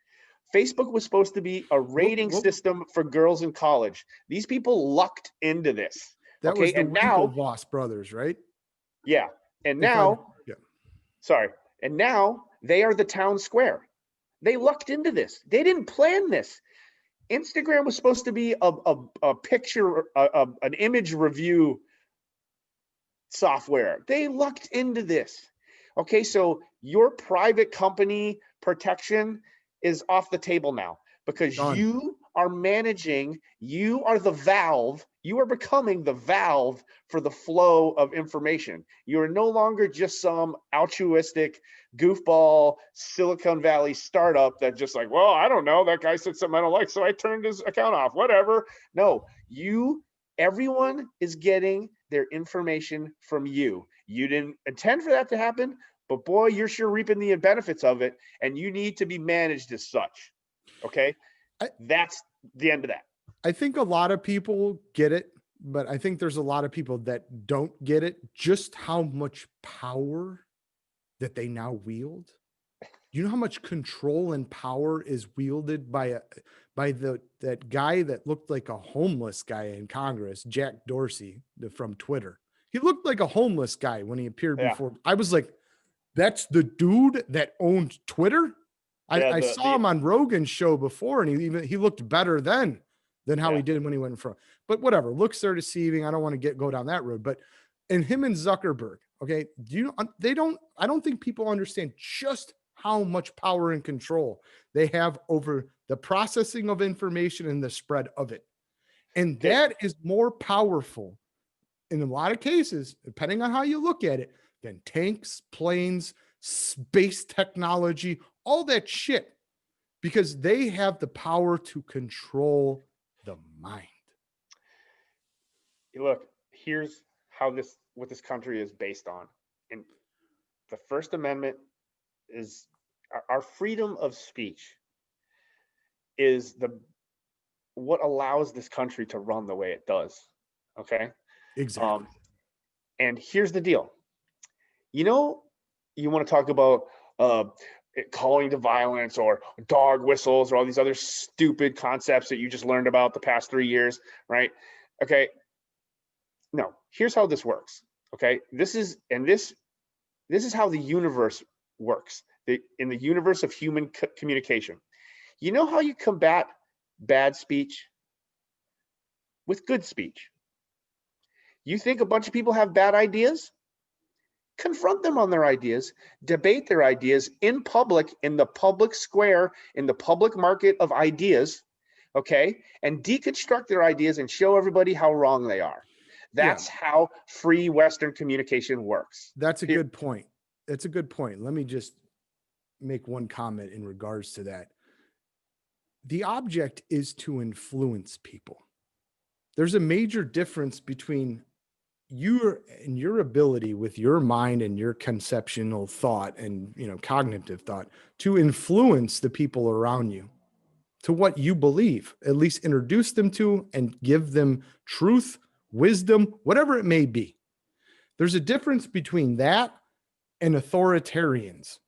Facebook was supposed to be a rating system for girls in college. These people lucked into this. That Okay, was the and now, Winklevoss brothers, right? yeah, and If I, now, yeah. sorry, and now they are the town square. They lucked into this. They didn't plan this. Instagram was supposed to be a picture, an image review software. They lucked into this. Okay, so your private company protection is off the table now because Done. you are managing, you are the valve, you are becoming the valve for the flow of information. You are no longer just some altruistic goofball Silicon Valley startup that just like, well, I don't know, that guy said something I don't like, so I turned his account off, whatever. No, everyone is getting their information from you. You didn't intend for that to happen, but boy, you're sure reaping the benefits of it, and you need to be managed as such. Okay? That's the end of that. I think a lot of people get it, but I think there's a lot of people that don't get it, just how much power that they now wield. You know how much control and power is wielded by that guy that looked like a homeless guy in Congress, Jack Dorsey from Twitter. He looked like a homeless guy when he appeared before. I was like, that's the dude that owned Twitter. I saw him on Rogan's show before, and he looked better then than how he did when he went in front. But whatever, looks are deceiving. I don't want to go down that road. But and him and Zuckerberg, okay, I don't think people understand just how much power and control they have over the processing of information and the spread of it. And that is more powerful in a lot of cases, depending on how you look at it, than tanks, planes, space technology, all that shit, because they have the power to control the mind. Look, here's what this country is based on. And the First Amendment is our freedom of speech is what allows this country to run the way it does. Okay. Exactly. And here's the deal. You want to talk about calling to violence or dog whistles or all these other stupid concepts that you just learned about the past 3 years, right? Okay. No, here's how this works. Okay. This is how the universe works. In the universe of human communication. You know how you combat bad speech? With good speech. You think a bunch of people have bad ideas? Confront them on their ideas, debate their ideas in public, in the public square, in the public market of ideas, okay? And deconstruct their ideas and show everybody how wrong they are. That's how free Western communication works. That's a good point. That's a good point. Let me just make one comment in regards to that. The object is to influence people. There's a major difference between your ability with your mind and your conceptual thought and cognitive thought to influence the people around you to what you believe, at least introduce them to and give them truth, wisdom, whatever it may be. There's a difference between that and authoritarians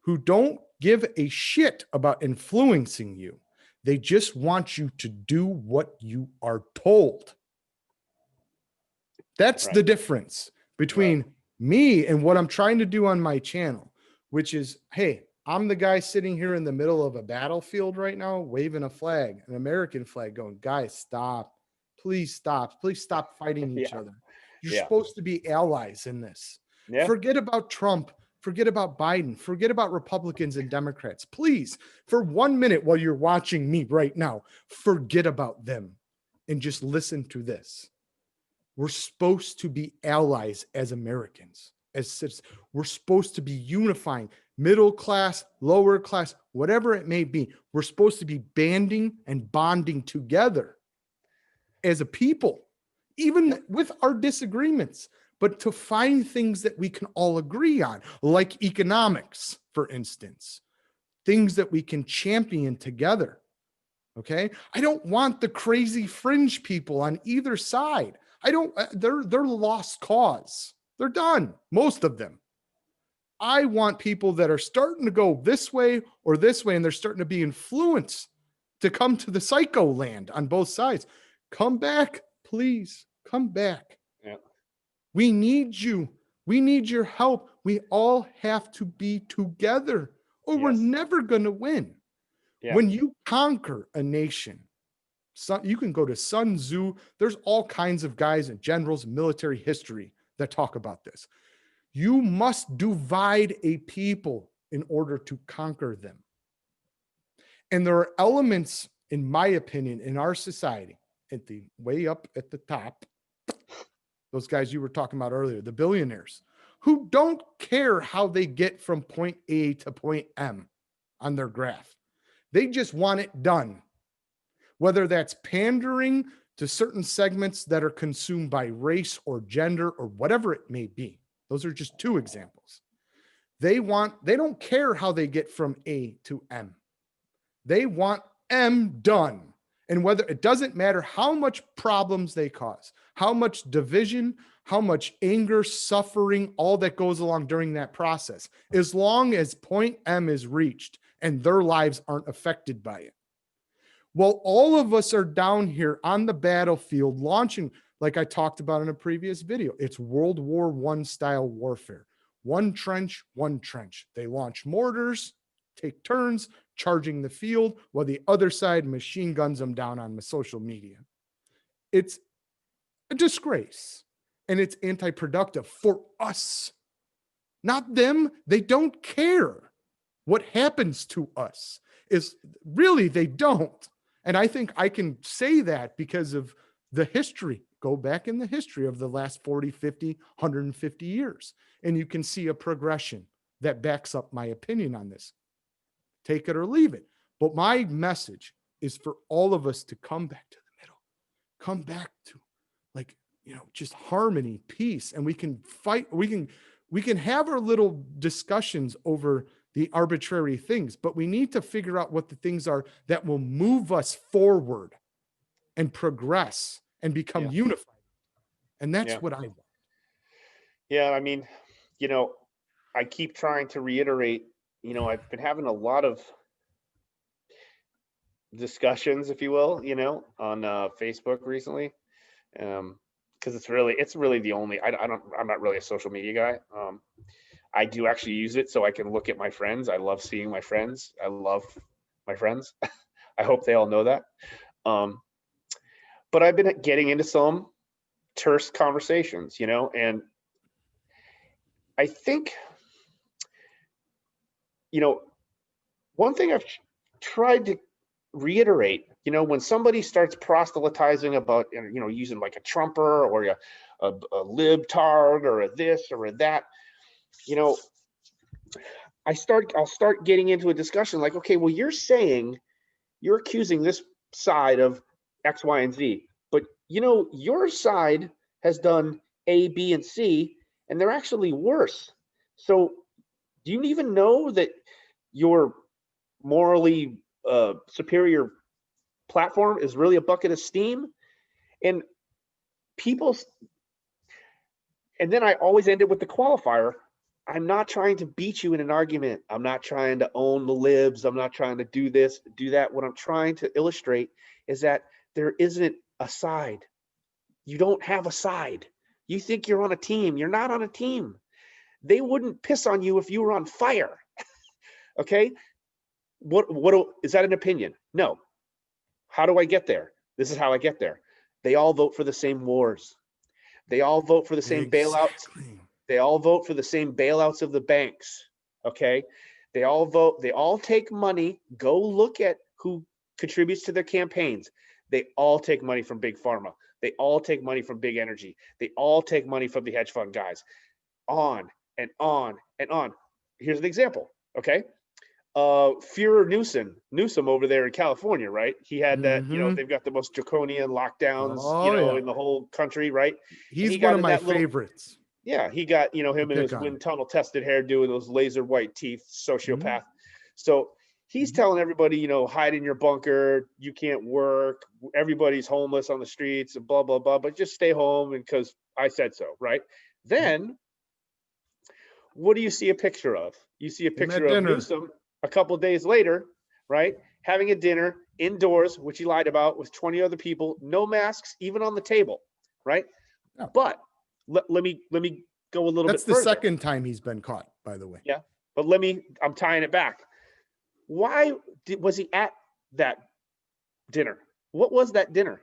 who don't give a shit about influencing you. They just want you to do what you are told. That's the difference between me and what I'm trying to do on my channel, which is, hey, I'm the guy sitting here in the middle of a battlefield right now, waving a flag, an American flag, going, guys, stop. Please stop. Please stop fighting each other. You're supposed to be allies in this. Yeah. Forget about Trump. Forget about Biden. Forget about Republicans and Democrats. Please, for 1 minute while you're watching me right now, forget about them and just listen to this. We're supposed to be allies as Americans, as citizens. We're supposed to be unifying middle class, lower class, whatever it may be. We're supposed to be banding and bonding together as a people, even with our disagreements, but to find things that we can all agree on, like economics, for instance, things that we can champion together. Okay. I don't want the crazy fringe people on either side. I don't, they're lost cause. They're done. Most of them. I want people that are starting to go this way or this way, and they're starting to be influenced to come to the psycho land on both sides. Come back, please. Come back. Yeah. We need you. We need your help. We all have to be together, or we're Yes. never going to win. Yeah. When you conquer a nation, you can go to Sun Tzu. There's all kinds of guys and generals in military history that talk about this. You must divide a people in order to conquer them. And there are elements, in my opinion, in our society, at the way up at the top, those guys you were talking about earlier, the billionaires, who don't care how they get from point A to point M on their graph. They just want it done. Whether that's pandering to certain segments that are consumed by race or gender or whatever it may be. Those are just two examples. They don't care how they get from A to M. They want M done. And whether it doesn't matter how much problems they cause, how much division, how much anger, suffering, all that goes along during that process, as long as point M is reached and their lives aren't affected by it. Well, all of us are down here on the battlefield launching, like I talked about in a previous video. It's World War I style warfare. One trench, one trench. They launch mortars, take turns, charging the field, while the other side machine guns them down on social media. It's a disgrace, and it's anti-productive for us, not them. They don't care what happens to us. Is really, they don't. And I think I can say that because of the history. Go back in the history of the last 40, 50, 150 years, and you can see a progression that backs up my opinion on this. Take it or leave it. But my message is for all of us to come back to the middle, come back to, like, just harmony, peace, and we can fight. We can have our little discussions over the arbitrary things, but we need to figure out what the things are that will move us forward and progress and become unified. And that's what I want. Yeah. I mean, I keep trying to reiterate, I've been having a lot of discussions, if you will, on Facebook recently. Because it's really the only, I'm not really a social media guy. I do actually use it so I can look at my friends. I love seeing my friends. I love my friends. I hope they all know that. But I've been getting into some terse conversations, and I think, one thing I've tried to reiterate, when somebody starts proselytizing about, using like a Trumper or a libtard or a this or a that, I'll start getting into a discussion like, okay, well, you're accusing this side of X, Y, and Z, but your side has done A, B, and C, and they're actually worse. So do you even know that your morally superior platform is really a bucket of steam? And then I always end it with the qualifier. I'm not trying to beat you in an argument. I'm not trying to own the libs. I'm not trying to do this, do that. What I'm trying to illustrate is that there isn't a side. You don't have a side. You think you're on a team. You're not on a team. They wouldn't piss on you if you were on fire. Okay? What is that an opinion? No. How do I get there? This is how I get there. They all vote for the same wars. They all vote for the same bailouts. They all vote for the same bailouts of the banks. Okay. They all vote, they all take money. Go look at who contributes to their campaigns. They all take money from big pharma. They all take money from big energy. They all take money from the hedge fund guys. On and on and on. Here's an example. Okay. Führer Newsom over there in California, right? He had that, they've got the most draconian lockdowns, in the whole country, right? He's one of my favorites. Yeah, he got, him in his wind tunnel tested hair doing those laser white teeth, sociopath. So he's telling everybody, hide in your bunker, you can't work, everybody's homeless on the streets and blah, blah, blah, but just stay home because I said so, right? Then what do you see a picture of? You see a picture of Newsom a couple of days later, right? Having a dinner indoors, which he lied about, with 20 other people, no masks, even on the table, right? Yeah. But let me go a little bit further. That's the second time he's been caught, by the way. Yeah, but I'm tying it back. Why was he at that dinner? What was that dinner?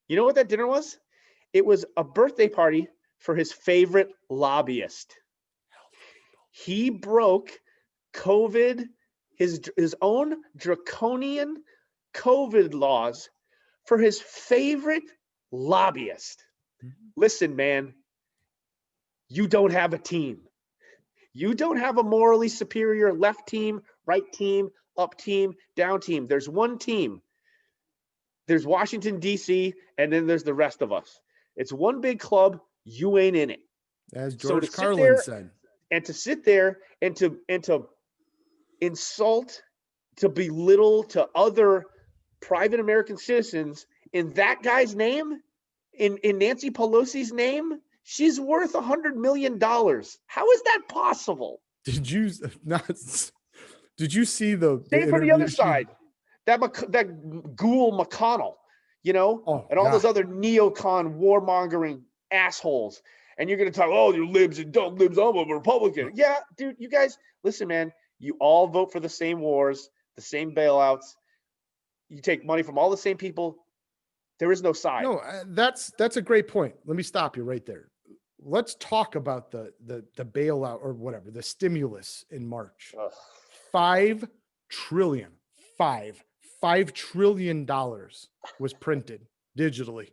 You know what that dinner was? It was a birthday party for his favorite lobbyist. He broke COVID, his own draconian COVID laws for his favorite lobbyist. Listen, man, you don't have a team. You don't have a morally superior left team, right team, up team, down team. There's one team. There's Washington, D.C., and then there's the rest of us. It's one big club. You ain't in it. As George Carlin said. And to sit there and to insult, to belittle to other private American citizens in that guy's name, in Nancy Pelosi's name, she's worth $100 million. How is that possible? Did you see the same from the other side? That ghoul McConnell, and all those other neocon warmongering assholes. And you're going to talk, you libs and dumb libs, I'm a Republican. Yeah, dude, you guys, listen, man, you all vote for the same wars, the same bailouts. You take money from all the same people. There is no side. No, that's a great point. Let me stop you right there. Let's talk about the bailout or whatever, the stimulus in March. Ugh. $5 trillion was printed digitally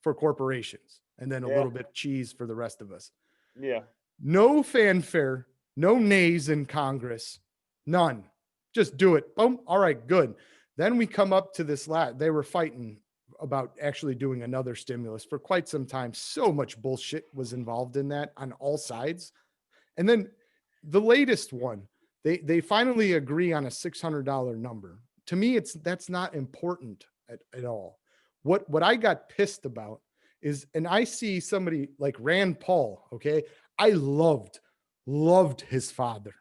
for corporations. And then a little bit of cheese for the rest of us. Yeah. No fanfare, no nays in Congress, none. Just do it. Boom. All right, good. Then we come up to this they were fighting about actually doing another stimulus for quite some time. So much bullshit was involved in that on all sides. And then the latest one, they finally agree on a $600 number. To me, that's not important at all. What I got pissed about is, and I see somebody like Rand Paul, okay? I loved his father.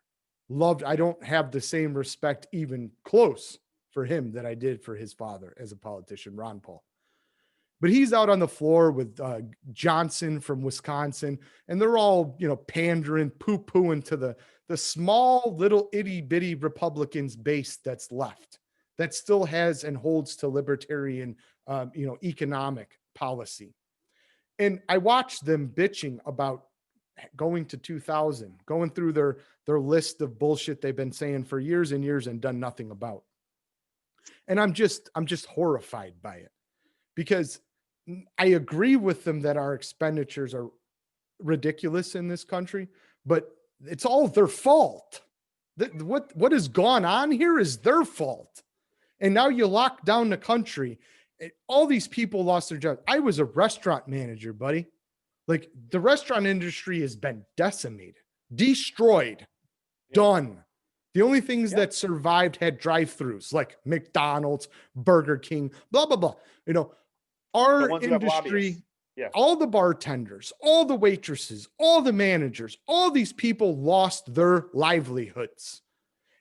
I don't have the same respect even close for him that I did for his father as a politician, Ron Paul. But he's out on the floor with Johnson from Wisconsin, and they're all, pandering, poo-pooing to the small little itty-bitty Republicans base that's left, that still has and holds to libertarian, economic policy. And I watched them bitching about going to 2000, going through their list of bullshit they've been saying for years and years and done nothing about. And I'm just horrified by it, because I agree with them that our expenditures are ridiculous in this country, but it's all their fault. What has gone on here is their fault. And now you lock down the country. All these people lost their jobs. I was a restaurant manager, buddy. Like, the restaurant industry has been decimated, destroyed, done. The only things that survived had drive-throughs like McDonald's, Burger King, blah, blah, blah. Our industry, all the bartenders, all the waitresses, all the managers, all these people lost their livelihoods.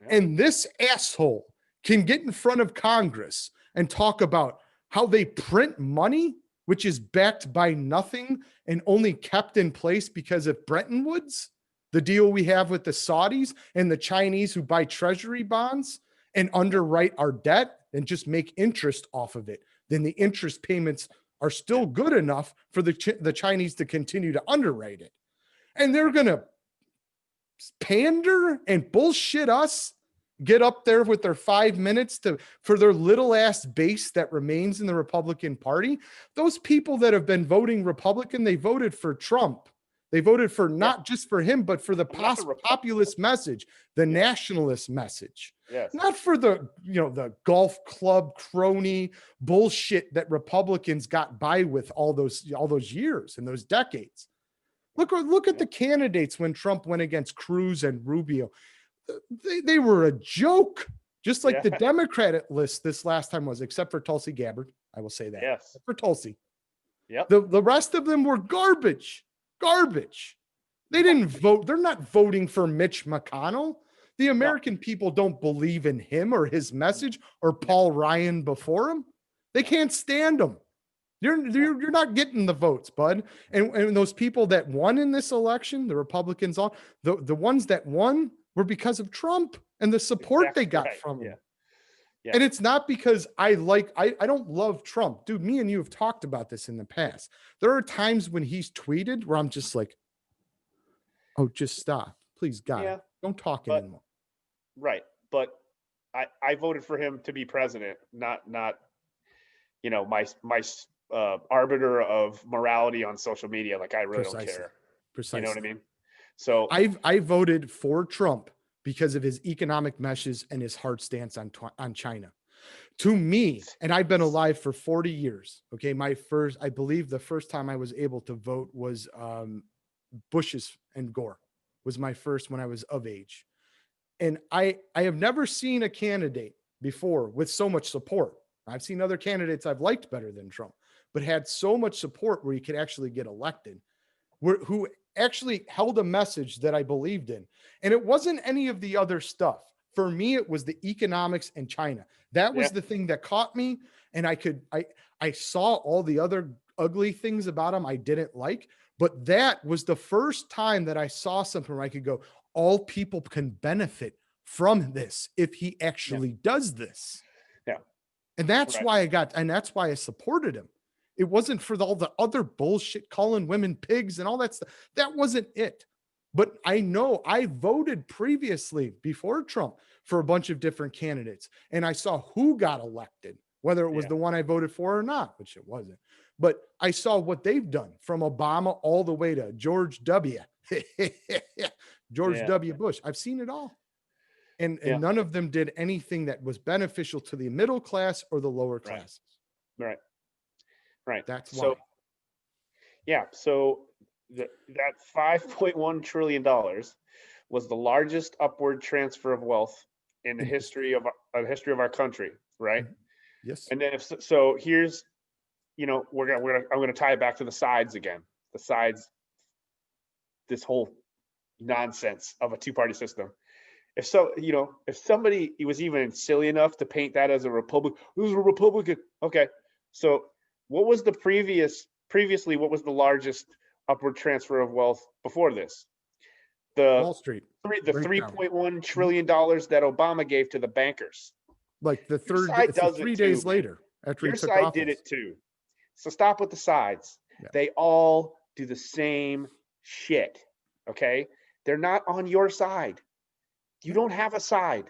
Yeah. And this asshole can get in front of Congress and talk about how they print money, which is backed by nothing and only kept in place because of Bretton Woods, the deal we have with the Saudis and the Chinese who buy treasury bonds and underwrite our debt and just make interest off of it. Then the interest payments are still good enough for the Chinese to continue to underwrite it. And they're going to pander and bullshit us, get up there with their 5 minutes for their little ass base that remains in the Republican Party. Those people that have been voting Republican, they voted for Trump. They voted for not just for him, but for the populist message, the nationalist message. Yes. Not for the golf club crony bullshit that Republicans got by with all those years and those decades. Look at the candidates when Trump went against Cruz and Rubio. They were a joke, just like the Democratic list this last time was, except for Tulsi Gabbard. I will say that. Yes. Except for Tulsi. Yep. The rest of them were garbage. They didn't vote. They're not voting for Mitch McConnell. The American people don't believe in him or his message or Paul Ryan before him. They can't stand him. You're not getting the votes, bud. And those people that won in this election, the Republicans, the ones that won were because of Trump and the support they got from him. Yeah. And it's not because I don't love Trump. Dude, me and you have talked about this in the past. There are times when he's tweeted where I'm just like, oh, just stop. Please, God, don't talk anymore. Right. But I voted for him to be president, not my arbiter of morality on social media. Like, I really don't care. Precisely. You know what I mean? So I voted for Trump because of his economic meshes and his hard stance on China. To me, and I've been alive for 40 years. Okay. I believe the first time I was able to vote was Bush's and Gore was my first when I was of age. And I have never seen a candidate before with so much support. I've seen other candidates I've liked better than Trump, but had so much support where you could actually get elected, who actually held a message that I believed in. And it wasn't any of the other stuff. For me, it was the economics and China. That was the thing that caught me. And I saw all the other ugly things about him I didn't like, but that was the first time that I saw something where I could go, all people can benefit from this if he actually does this. Yeah. And that's why that's why I supported him. It wasn't for all the other bullshit, calling women pigs and all that stuff. That wasn't it. But I know I voted previously before Trump for a bunch of different candidates, and I saw who got elected, whether it was the one I voted for or not, which it wasn't. But I saw what they've done from Obama all the way to George W. W. Bush. I've seen it all. And none of them did anything that was beneficial to the middle class or the lower classes. Right. That's why. So that $5.1 trillion was the largest upward transfer of wealth in the history of our country, right? Yes. And then here's, I'm gonna tie it back to the sides again. The sides, this whole nonsense of a two-party system. If somebody was even silly enough to paint that as a Republican, who's a Republican? Okay, so what was previously? What was the largest upward transfer of wealth before this? Wall Street. The $3.1 trillion that Obama gave to the bankers. Like the third, it's 3 days later after he took office. Your side did it too. So stop with the sides. Yeah. They all do the same shit. Okay, they're not on your side. You don't have a side.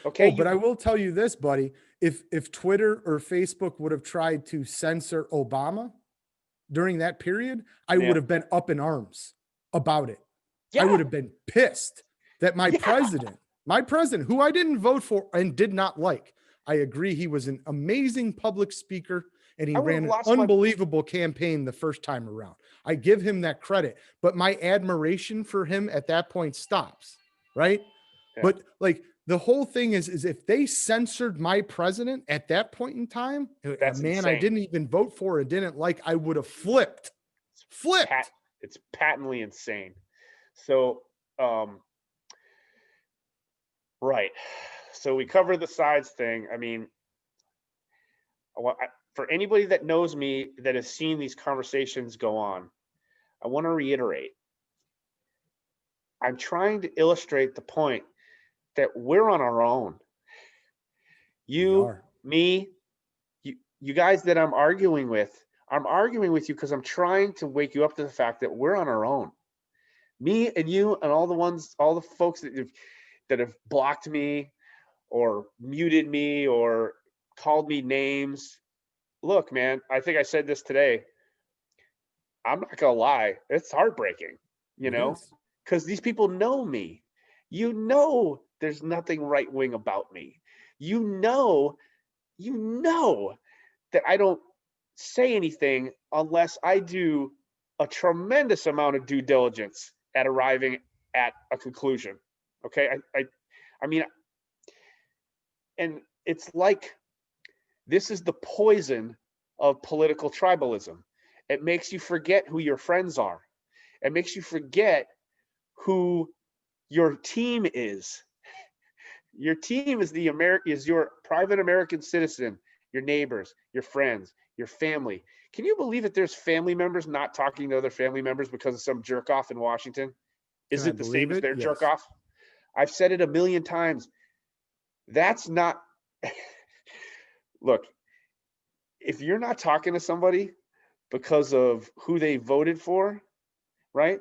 Okay. But I will tell you this, buddy. If Twitter or Facebook would have tried to censor Obama during that period, I would have been up in arms about it. I would have been pissed that my president, who I didn't vote for and did not like, I agree he was an amazing public speaker and he ran an unbelievable campaign the first time around. I give him that credit, but my admiration for him at that point stops. Right. Yeah. But like the whole thing is if they censored my president at that point in time, that's a man insane. I didn't even vote for and didn't like, I would have flipped. It's patently insane. So, right. So we covered the sides thing. I mean, for anybody that knows me, that has seen these conversations go on, I want to reiterate. I'm trying to illustrate the point that we're on our own. You, me, you guys that I'm arguing with you because I'm trying to wake you up to the fact that we're on our own. Me and you and all the folks that have blocked me or muted me or called me names. Look, man, I think I said this today. I'm not gonna lie, it's heartbreaking, It is. because these people know me. There's nothing right wing about me. You know, you know that I don't say anything unless I do a tremendous amount of due diligence at arriving at a conclusion. Okay, I mean, and it's like this is the poison of political tribalism. It makes you forget who your friends are. It makes you forget who your team is. Your team is is your private American citizen, your neighbors, your friends, your family. Can you believe that there's family members not talking to other family members because of some jerk off in Washington? Can Is I it the same believe as it? their jerk Yes. off? I've said it a million times. That's not look, if you're not talking to somebody because of who they voted for, right?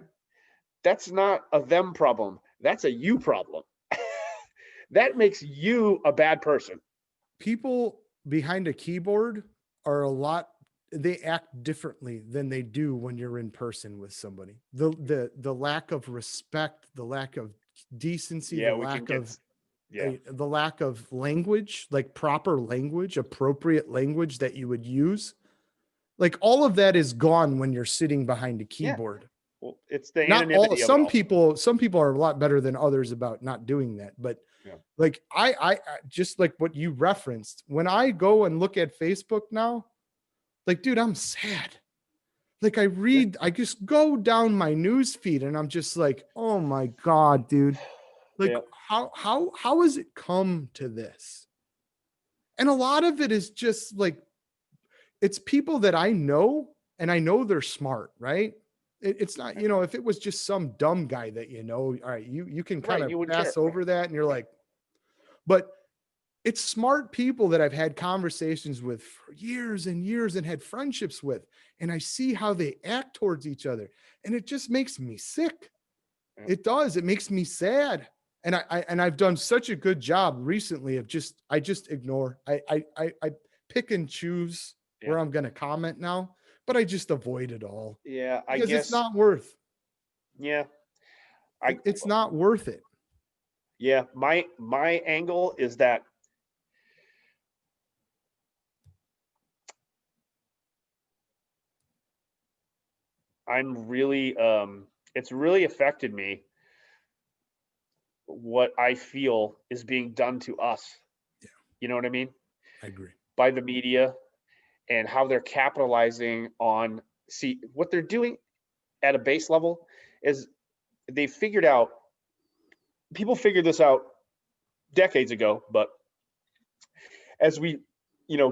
That's not a them problem. That's a you problem. That makes you a bad person. People behind a keyboard are a lot, they act differently than they do when you're in person with somebody. The lack of respect, the lack of decency, Yeah, we can get yeah. the lack of language, like proper language, appropriate language that you would use, like all of that is gone when you're sitting behind a Yeah. keyboard. Well, it's the Not all, anonymity of it all. some people are a lot better than others about not doing that, but Yeah. like I just like what you referenced, when I go and look at Facebook now, like dude, I'm sad. Like I just go down my news feed and I'm just like, oh my god, dude, like Yeah. how has it come to this? And a lot of it is just like, it's people that I know and I know they're smart, right? It's not, if it was just some dumb guy that, all right, you can kind Right. of You wouldn't care. pass over that and you're like, but it's smart people that I've had conversations with for years and years and had friendships with, and I see how they act towards each other, and it just makes me sick. Yeah. It does. It makes me sad. And I've done such a good job recently of I just ignore. I pick and choose Yeah. where I'm going to comment now, but I just avoid it all Yeah. I because it's guess. not worth. Yeah. It's not worth it. Yeah. My angle is that I'm really it's really affected me what I feel is being done to us. Yeah, You know what I mean? I agree. By the media and how they're capitalizing on, see what they're doing at a base level is they figured out, people figured this out decades ago, but as we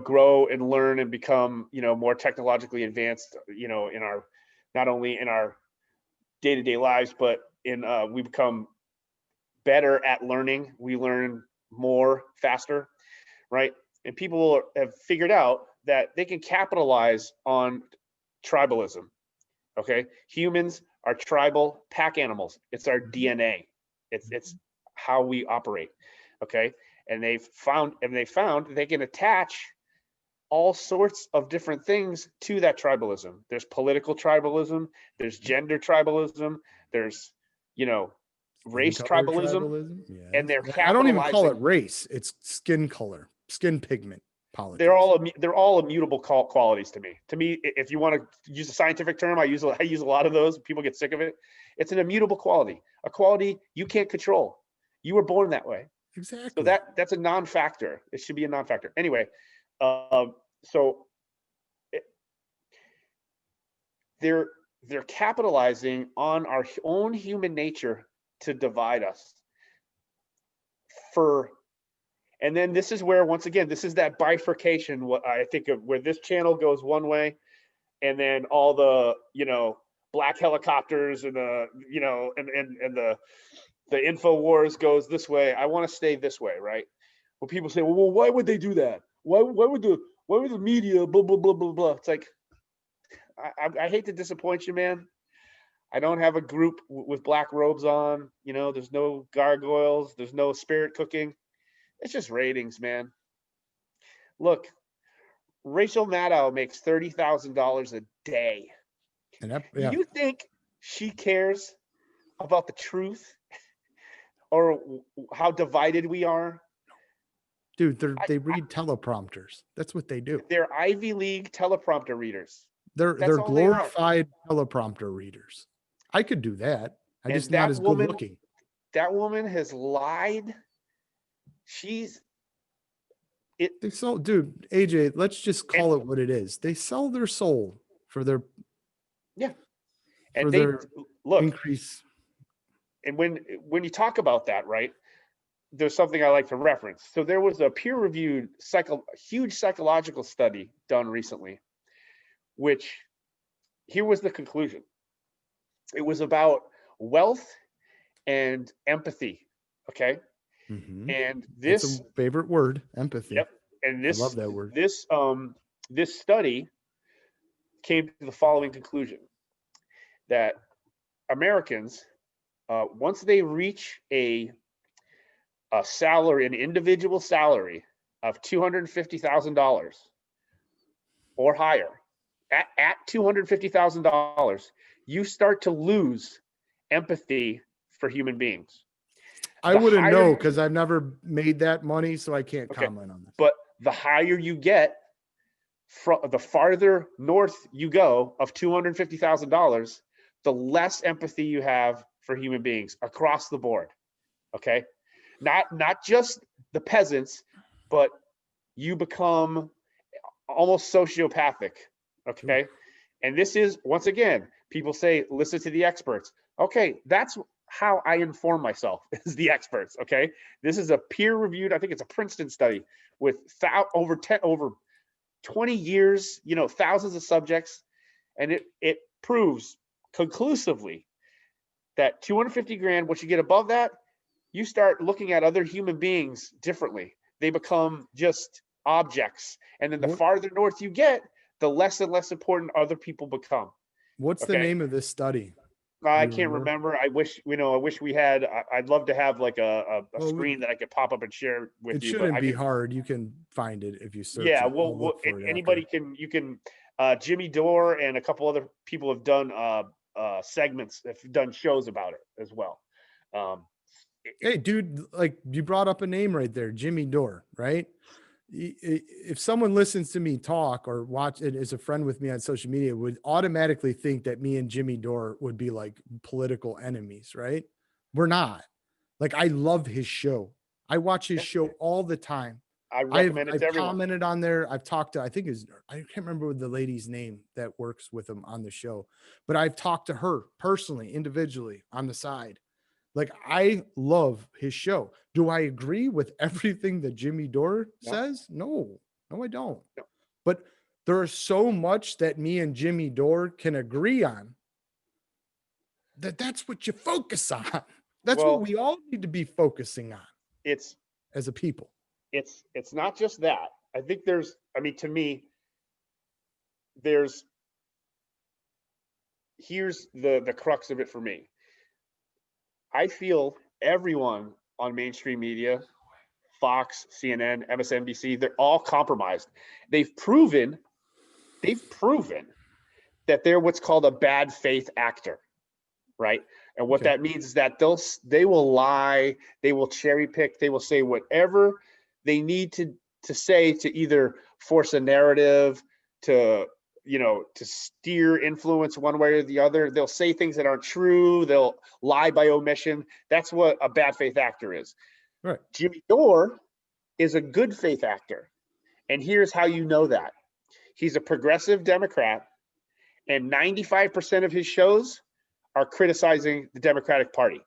grow and learn and become more technologically advanced, in our, not only in our day-to-day lives, but in we become better at learning. We learn more faster, right? And people have figured out that they can capitalize on tribalism. Okay, humans are tribal pack animals. It's our DNA. It's how we operate. Okay, and they found they can attach all sorts of different things to that tribalism. There's political tribalism, there's gender tribalism, there's Skin race color tribalism, tribalism. and Yes. they're I don't even call it capitalizing. race. It's skin color, skin pigment They're politics. all immutable qualities to me. To me, if you want to use a scientific term, I use a lot of those. People get sick of it. It's an immutable quality, a quality you can't control. You were born that way, so Exactly. that's a non-factor. It should be a non-factor anyway. So it, they're capitalizing on our own human nature to divide us. For And then this is where, once again, this is that bifurcation. What I think of, where this channel goes one way, and then all the black helicopters and the and the info wars goes this way. I want to stay this way, right? When people say, well, why would they do that? Why would the media blah blah blah blah blah? It's like, I hate to disappoint you, man. I don't have a group with black robes on. You know, there's no gargoyles. There's no spirit cooking. It's just ratings, man. Look, Rachel Maddow makes $30,000 a day. And Do you think she cares about the truth or how divided we are? Dude, they read teleprompters. That's what they do. They're Ivy League teleprompter readers. They're That's all they are. glorified teleprompter readers. I could do that. I'm And just not that as good woman, looking. that woman has lied. They sell, dude, AJ, let's just call it what it is. They sell their soul for their and they look increase. And when you talk about that, right, there's something I like to reference. So there was a peer-reviewed huge psychological study done recently, which here was the conclusion. It was about wealth and empathy. Okay. Mm-hmm. And That's a favorite word, empathy. Yep. And I love that word. This study came to the following conclusion: that Americans, once they reach an individual salary of $250,000 or higher, at $250,000, you start to lose empathy for human beings. I wouldn't know because I've never made that money, so I can't comment on this. But the higher you get, the farther north you go of $250,000, the less empathy you have for human beings across the board. Okay, not just the peasants, but you become almost sociopathic. Okay, and this is, once again, people say listen to the experts. Okay, that's how I inform myself, is the experts. Okay, this is a peer-reviewed, I think it's a Princeton study with over 20 years, thousands of subjects, and it proves conclusively that 250 grand, once you get above that, you start looking at other human beings differently. They become just objects, and then the farther north you get, the less and less important other people become. What's the name of this study? I can't remember. I wish we had. I'd love to have like a screen that I could pop up and share with you. It shouldn't be hard. You can find it if you search. Yeah, well, anybody can. You can. Jimmy Dore and a couple other people have done segments, have done shows about it as well. Hey, dude, like you brought up a name right there, Jimmy Dore, right? If someone listens to me talk or watch it as a friend with me on social media, would automatically think that me and Jimmy Dore would be like political enemies, right? We're not. Like, I love his show. I watch his show all the time. I recommend it to everyone. I've commented on there. I've talked to, I can't remember the lady's name that works with him on the show, but I've talked to her personally, individually on the side. Like, I love his show. Do I agree with everything that Jimmy Dore says? No, I don't. No. But there's so much that me and Jimmy Dore can agree on that's what you focus on. That's what we all need to be focusing on. It's as a people. It's not just that. I think to me, here's the crux of it for me. I feel everyone on mainstream media, Fox, CNN, MSNBC, they're all compromised. They've proven that they're what's called a bad faith actor, right? And what that means is that they will lie, they will cherry pick, they will say whatever they need to say to either force a narrative, to steer influence one way or the other. They'll say things that aren't true. They'll lie by omission. That's what a bad faith actor is. Right. Jimmy Dore is a good faith actor. And here's how you know that. He's a progressive Democrat, and 95% of his shows are criticizing the Democratic Party.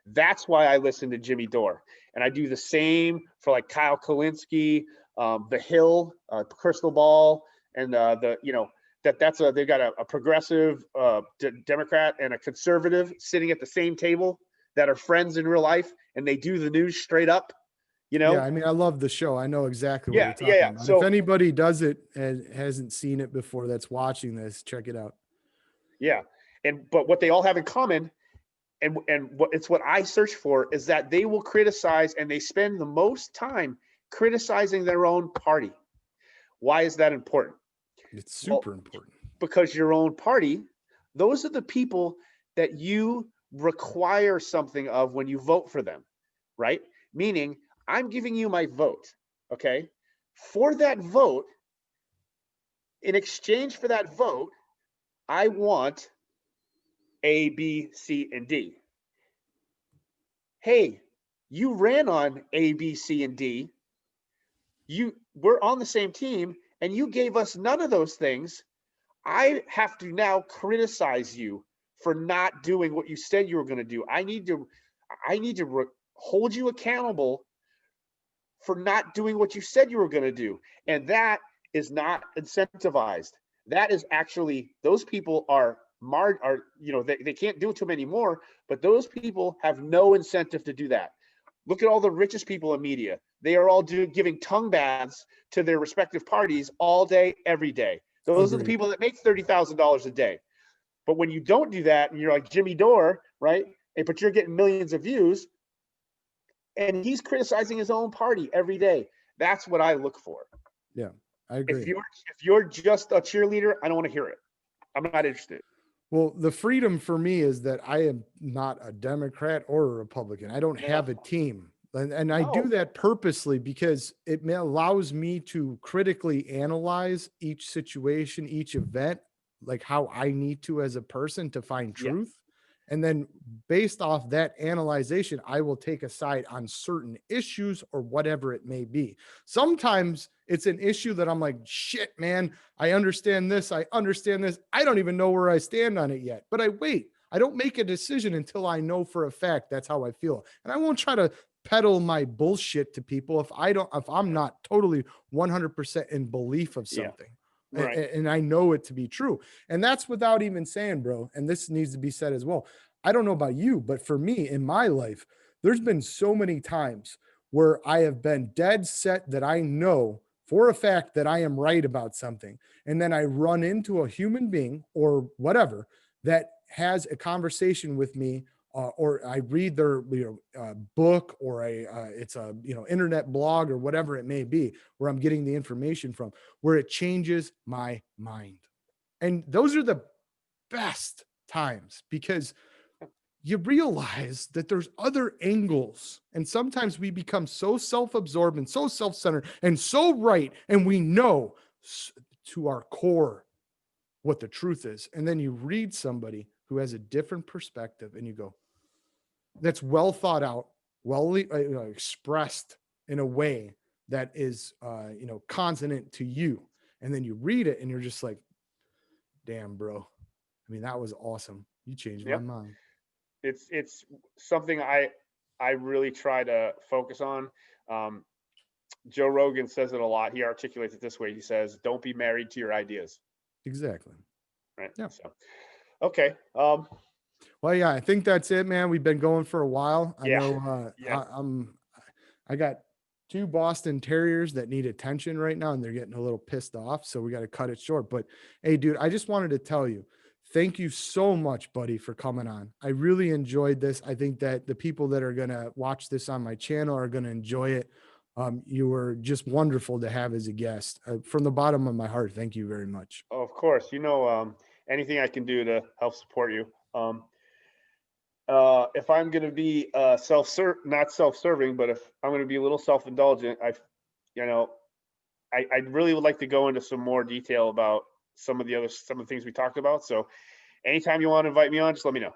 That's why I listen to Jimmy Dore. And I do the same for like Kyle Kulinski, The Hill, Crystal Ball, and they've got a progressive Democrat and a conservative sitting at the same table that are friends in real life, and they do the news straight up. Yeah, I mean, I love the show. I know exactly what you're talking about. So, if anybody does it and hasn't seen it before that's watching this, check it out. Yeah. But what they all have in common, and what I search for, is that they will criticize, and they spend the most time criticizing their own party. Why is that important? It's super important. Because your own party, those are the people that you require something of when you vote for them, right? Meaning, I'm giving you my vote, okay? For that vote, in exchange for that vote, I want A, B, C, and D. Hey, you ran on A, B, C, and D. We're on the same team, and you gave us none of those things. I have to now criticize you for not doing what you said you were going to do. I need to hold you accountable for not doing what you said you were going to do. And that is not incentivized. That is actually, those people are they can't do it to them anymore, but those people have no incentive to do that. Look at all the richest people in media. They are all giving tongue baths to their respective parties all day, every day. Those are the people that make $30,000 a day. But when you don't do that, and you're like Jimmy Dore, right? But you're getting millions of views, and he's criticizing his own party every day. That's what I look for. Yeah, I agree. If you're just a cheerleader, I don't want to hear it. I'm not interested. Well, the freedom for me is that I am not a Democrat or a Republican. I don't have a team. And I do that purposely because it allows me to critically analyze each situation, each event, like how I need to as a person to find truth. And then based off that analyzation, I will take a side on certain issues or whatever it may be. Sometimes it's an issue that I'm like, shit, man, I understand this. I understand this. I don't even know where I stand on it yet, but I wait. I don't make a decision until I know for a fact that's how I feel. And I won't try to peddle my bullshit to people if I'm not totally 100% in belief of something. Right. And I know it to be true. And that's without even saying, bro, and this needs to be said as well. I don't know about you, but for me in my life, there's been so many times where I have been dead set that I know for a fact that I am right about something. And then I run into a human being or whatever that has a conversation with me, or I read their book, or it's a internet blog or whatever it may be, where I'm getting the information from, where it changes my mind. And those are the best times because you realize that there's other angles. And sometimes we become so self-absorbed and so self-centered and so right. And we know to our core what the truth is. And then you read somebody who has a different perspective and you go, that's well thought out, well expressed in a way that is consonant to you. And then you read it and you're just like, damn, bro. I mean, that was awesome. You changed my mind. It's something I really try to focus on. Joe Rogan says it a lot. He articulates it this way. He says, don't be married to your ideas. Exactly. Right. Yeah. So, okay. Well, yeah, I think that's it, man. We've been going for a while. I know I got 2 Boston Terriers that need attention right now, and they're getting a little pissed off. So we got to cut it short. But hey, dude, I just wanted to tell you, thank you so much, buddy, for coming on. I really enjoyed this. I think that the people that are going to watch this on my channel are going to enjoy it. You were just wonderful to have as a guest. From the bottom of my heart, thank you very much. Oh, of course. Anything I can do to help support you. If I'm going to be not self-serving, but if I'm going to be a little self-indulgent, I really would like to go into some more detail about some of the things we talked about. So anytime you want to invite me on, just let me know.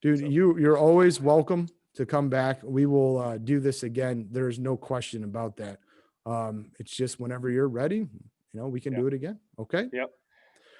Dude, you're always welcome to come back. We will do this again. There's no question about that. It's just whenever you're ready, we can do it again. Okay. Yep.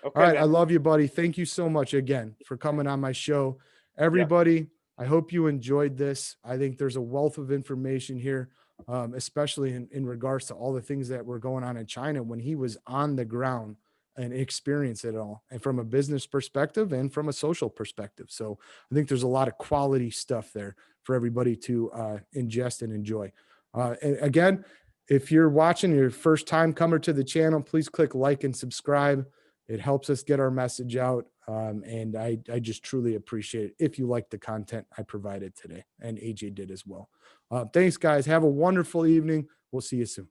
Okay, all right. man. I love you, buddy. Thank you so much again for coming on my show. Everybody, I hope you enjoyed this. I think there's a wealth of information here, especially in regards to all the things that were going on in China when he was on the ground and experienced it all, and from a business perspective and from a social perspective. So I think there's a lot of quality stuff there for everybody to ingest and enjoy. And again, if you're watching your first time comer to the channel, please click like and subscribe. It helps us get our message out. And I just truly appreciate it if you like the content I provided today, and AJ did as well. Thanks, guys. Have a wonderful evening. We'll see you soon.